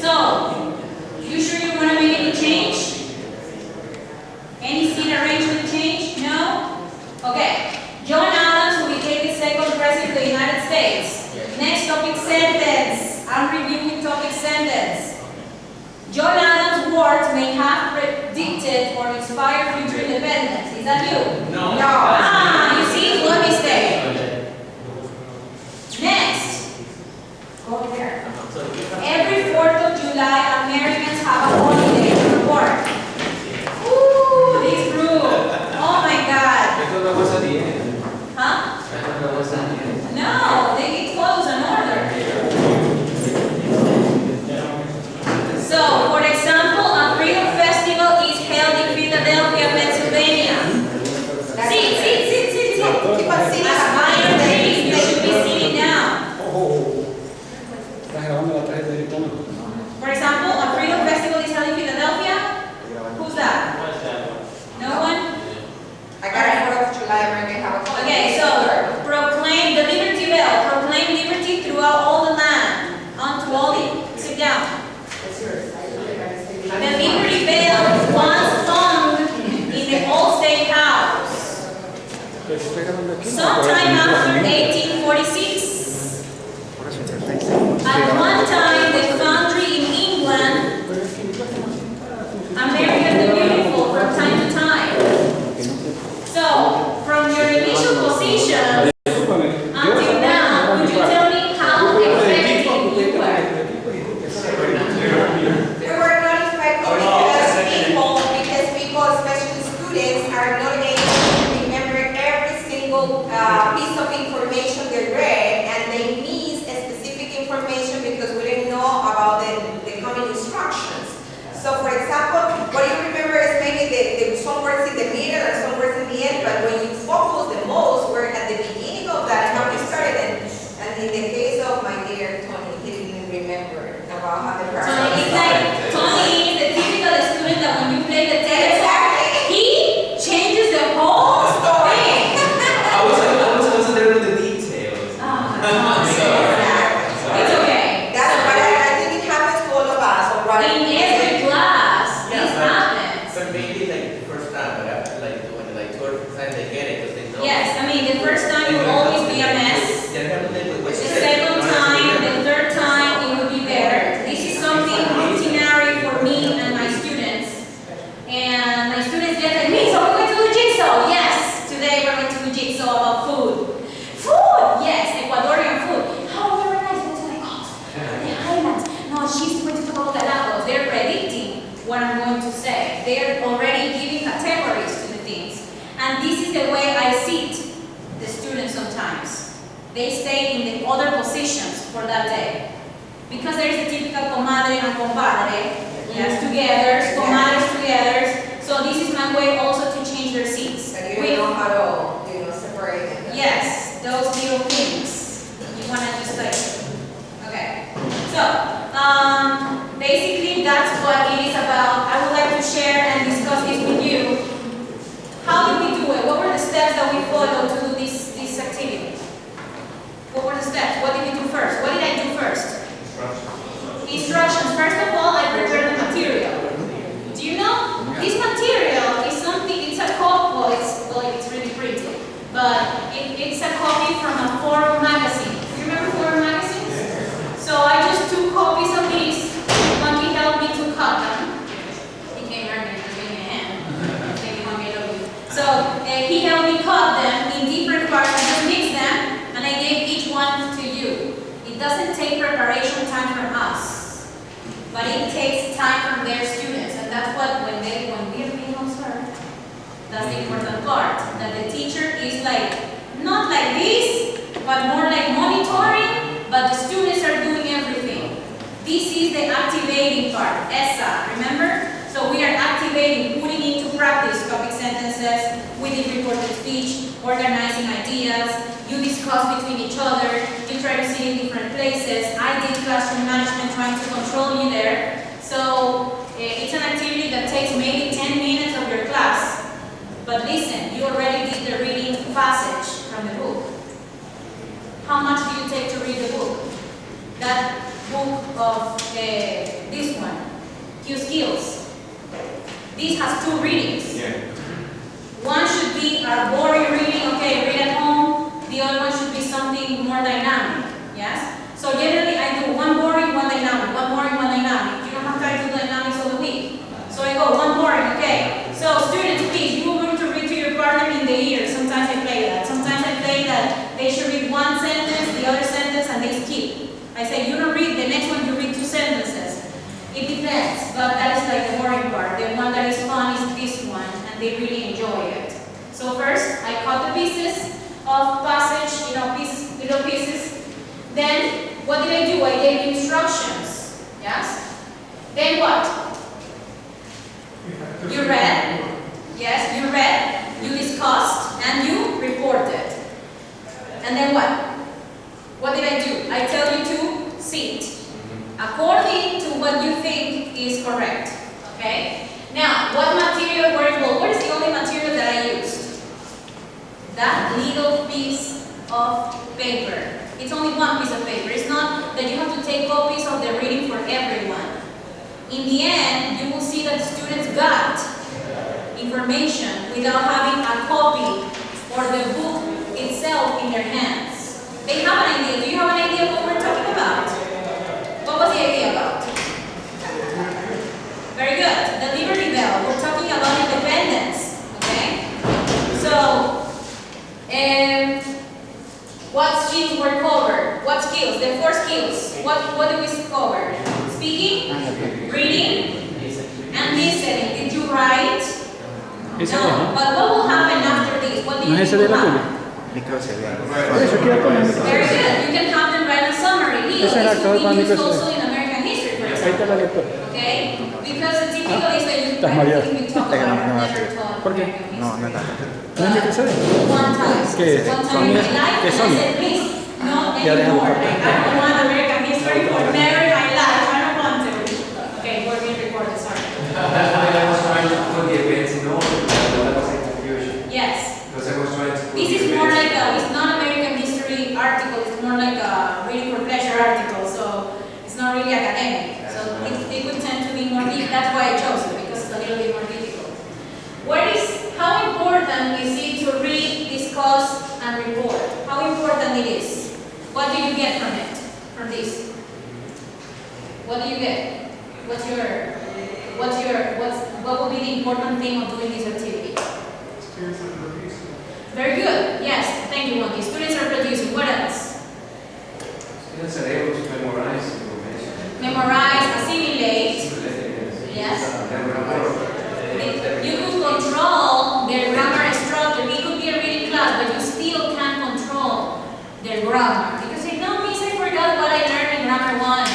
A: So, you sure you want to make any change? Any seat arrangement change? No? Okay. John Adams will became the second president of the United States. Next topic sentence. I'm reviewing topic sentence. John Adams' words may have predicted or inspired future independence. Is that you?
G: No.
B: No.
A: Ah, you see, one mistake. Next. Go there. Every 4th of July, Americans have a holiday from work. Ooh, this group. Oh my God.
F: I thought that was at the end.
A: Huh?
F: I thought that was at the end.
A: No, they get clothes in order. So, for example, a freedom festival is held in Philadelphia, Pennsylvania. Sit.
B: Keep on sitting.
A: As higher than you should be sitting down.
H: Estás grabando la tarjeta de icono.
A: For example, a freedom festival is held in Philadelphia. Who's that?
C: What's that one?
A: No one?
B: I got it 4th of July, we're going to have a holiday.
A: Okay, so proclaim the Liberty Bell. Proclaim liberty throughout all the land. Unto all the sit down.
B: It's yours.
A: The Liberty Bell once hung in the Old State House. Sometime after 1846. At one time, the country in England, America the Beautiful, from time to time. So, from your initial position until now, could you tell me how effective you were?
B: We were not effective because people, especially students, are not able to remember every single piece of information they read, and they miss a specific information because we didn't know about the coming instructions. So, for example, what you remember is maybe some words in the middle or some words in the end, but when you focus the most, we're at the beginning of that, how we started. And in the case of my dear Tony, he didn't remember about how the
A: Tony is like, Tony is the typical student that when you play the telephone, he changes the whole thing.
G: I wasn't there with the details.
A: It's okay.
B: That's what I think it happens to all of us, alright?
A: In every class,
G: Yeah,
A: this happens.
G: But maybe like the first time, but after like doing it like 2 or 3 times, they get it because they know.
A: Yes, I mean, the first time will always be a mess.
G: Then have to think with what
A: The
G: you said.
A: second time, the third time, it will be better. This is something routinary for me and my students. And my students get like, me, so we're going to do jigsaw. Yes, today we're going to do jigsaw about food. Food, yes, Ecuadorian food. How very nice, what's my cost? The highlands. No, she's going to talk about Galapagos. They're predicting what I'm going to say. They're already giving categories to the things. And this is the way I sit the students sometimes. They stay in the other positions for that day. Because there is a typical comadre and compadre, yes, together, comadres together. So this is my way also to change their seats.
B: And you don't know how to, separate them.
A: Yes, those little things. You want to just like, okay. So, basically that's what it is about. I would like to share and discuss this with you. How did we do it? What were the steps that we followed to do this activity? What were the steps? What did we only cut them in different parts, I just mixed them, and I gave each one to you. It doesn't take preparation time from us, but it takes time from their students, and that's what when we are being observed, that's the important part. That the teacher is like not like this, but more like monitoring, but the students are doing everything. This is the activating part, ESSA, remember? So we are activating, putting into practice topic sentences, we did reported speech, organizing ideas, you discuss between each other, you try to sit in different places. I did classroom management trying to control you there. So it's an activity that takes maybe 10 minutes of your class. But listen, you already did the reading passage from the book. How much do you take to read the book? That book of this one, Q Skills. This has 2 readings.
F: Yeah.
A: One should be a boring reading, okay, read at home. The other one should be something more dynamic, yes? So generally I do one boring, one dynamic, one boring, one dynamic. You don't have time to do dynamics all the week. So I go one boring, okay. So students, please, you are going to read to your partner in the ear. Sometimes I play that. Sometimes I play that they should read one sentence, the other sentence, and they skip. I say, you don't read the next one, you read 2 sentences. It depends, but that is like the boring part. The one that is fun is this one, and they really enjoy it. So first, I cut the pieces of passage, pieces, little pieces. Then, what did I do? I gave instructions, yes? Then what? You read, yes, you read, you discussed, and you reported. And then what? What did I do? I tell you to sit according to what you think is correct, okay? Now, what material were involved? What is the only material that I used? That little piece of paper. It's only one piece of paper. It's not that you have to take copies of the reading for everyone. In the end, you will see that the students got information without having a copy or the book itself in their hands. They have an idea. Do you have an idea of what we're talking about? What was the idea about? Very good. The Liberty Bell. We're talking about independence. Okay? So, what skills were covered? What skills? The 4 skills. What did we cover? Speaking, reading, and listening. Did you write? No. But what will happen after this? What do you think will happen? Very good. You can have them write a summary. This will be used also in American history, for example. Okay? Because the typical is that you practically talk about never taught American history. One time. One time in my life, and I said, please, not anymore. Like, I don't want American history for never in my life. I don't want to. Okay, we're being recorded, sorry.
F: That's why I was trying to put the events in order, that was a confusion.
A: Yes.
F: Because I was trying to put
A: This
F: the
A: is more
F: events.
A: like it's not American history article, it's more like a reading for pleasure article, so it's not really academic. So it could tend to be more deep. That's why I chose it, because it's a little bit more difficult. How important is it to read, discuss, and report? How important it is? What do you get from it, from this? What do you get? What will be the important thing of doing this activity?
E: Experience and producing.
A: Very good. Yes, thank you, Monkey. Students are producing. What else?
F: Students are able to memorize information.
A: Memorize, assimilate. Yes. You could control their grammar structure. It could be a reading class, but you still can't control their grammar. Because you know, miss, I forgot what I learned in grammar 1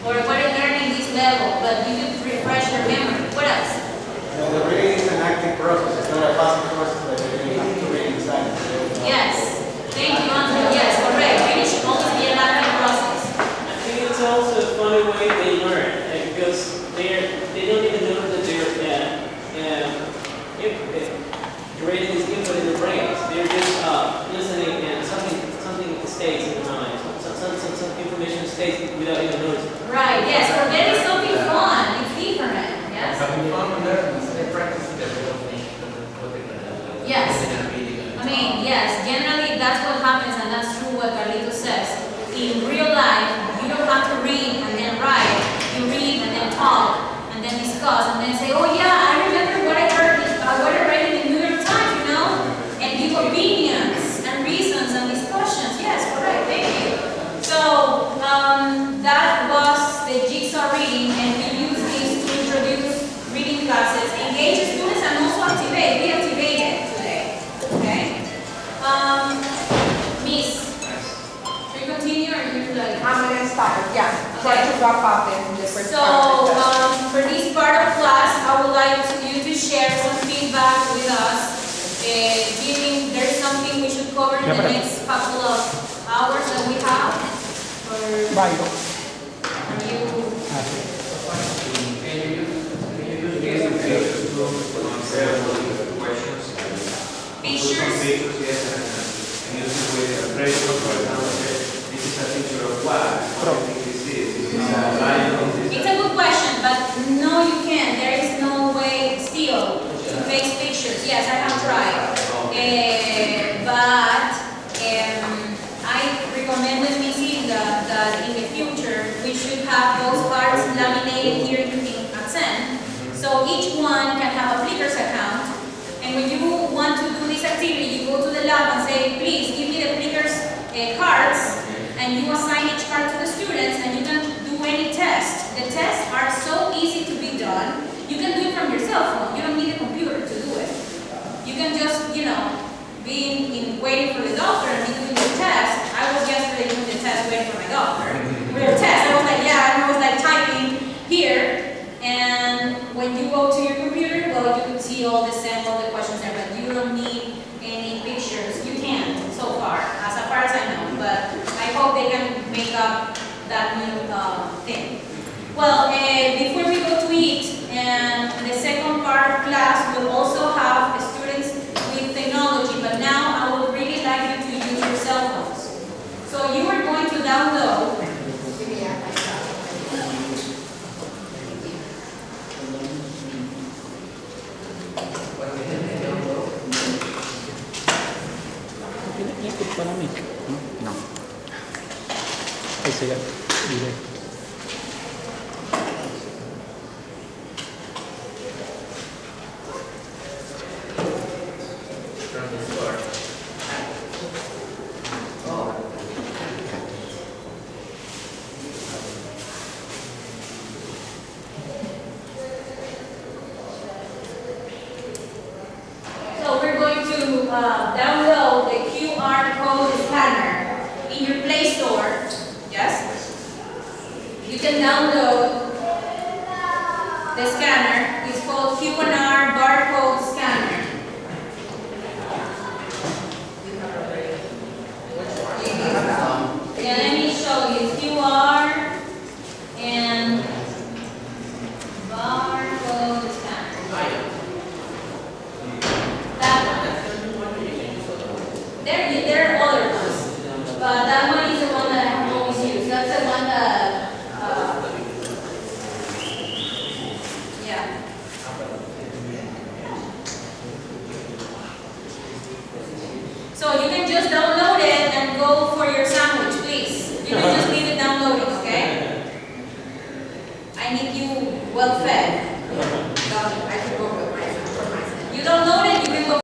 A: or what I learned in this level, but you could refresh your memory. What else?
D: The reading is an active process. It's not a passive process that you have to read inside.
A: Yes. Thank you, Andrew. Yes, correct. Reading should always be an active process.
C: I think it's also a funny way they learn, because they don't even know that reading is input in their brains. They're just listening, and something stays in the mind. Some information stays without even noticing.
A: Right. Yes. For them, it's something fun. It's different. Yes. Yes. I mean, yes. Generally, that's what happens, and that's true what Carlito says. In real life, you don't have to read and then write. You read and then talk and then discuss and then say, oh yeah, I remember what I heard, what I read in the New York Times, and you
B: drop off the first
A: So,
B: part of the session.
A: for this part of class, I would like you to share some feedback with us. Giving there's something we should cover in the next couple of hours that we have. Or
H: Bye.
A: you,
F: Can you use the pictures to answer questions?
A: pictures?
F: Pictures, yes, and use it with a phrase, for example, this is a picture of what? What do you think this is? Is this a lion?
A: It's a good question, but no, you can't. There is no way still to make pictures. Yes, I have tried. But I recommended Missy that in the future we should have those cards laminated here in Accent. So each one can have a Flickr account. And when you want to do this activity, you go to the lab and say, please give me the Flickr cards, and you assign each card to the students, and you can do any test. The tests are so easy to be done. You can do it from your cell phone. You don't need a computer to do it. You can just, be waiting for the doctor and be doing the test. I was yesterday doing the test waiting for my doctor. Real test. I was like, yeah, I was like typing here. And when you go to your computer, well, you can see all the sample, the questions there, but you don't need any pictures. You can, so far as I know. But I hope they can make up that new thing. Well, before we go to eat, and the second part of class will also have students with technology, but now I would really like you to use your cell phones. So you are going to download
H: Ikut para mic. No. Ahí se diré.
G: From the store.
A: So we're going to download the QR code scanner in your Play Store. Yes? You can download the scanner. It's called Q&R barcode scanner. Yeah, let me show you QR and barcode scanner. There are other ones, but that one is the one that I have always used. That's the one that, yeah. So you can just download it and go for your sandwich, please. You can just leave it downloading, okay? I need you well fed.
B: I should go for myself.
A: You download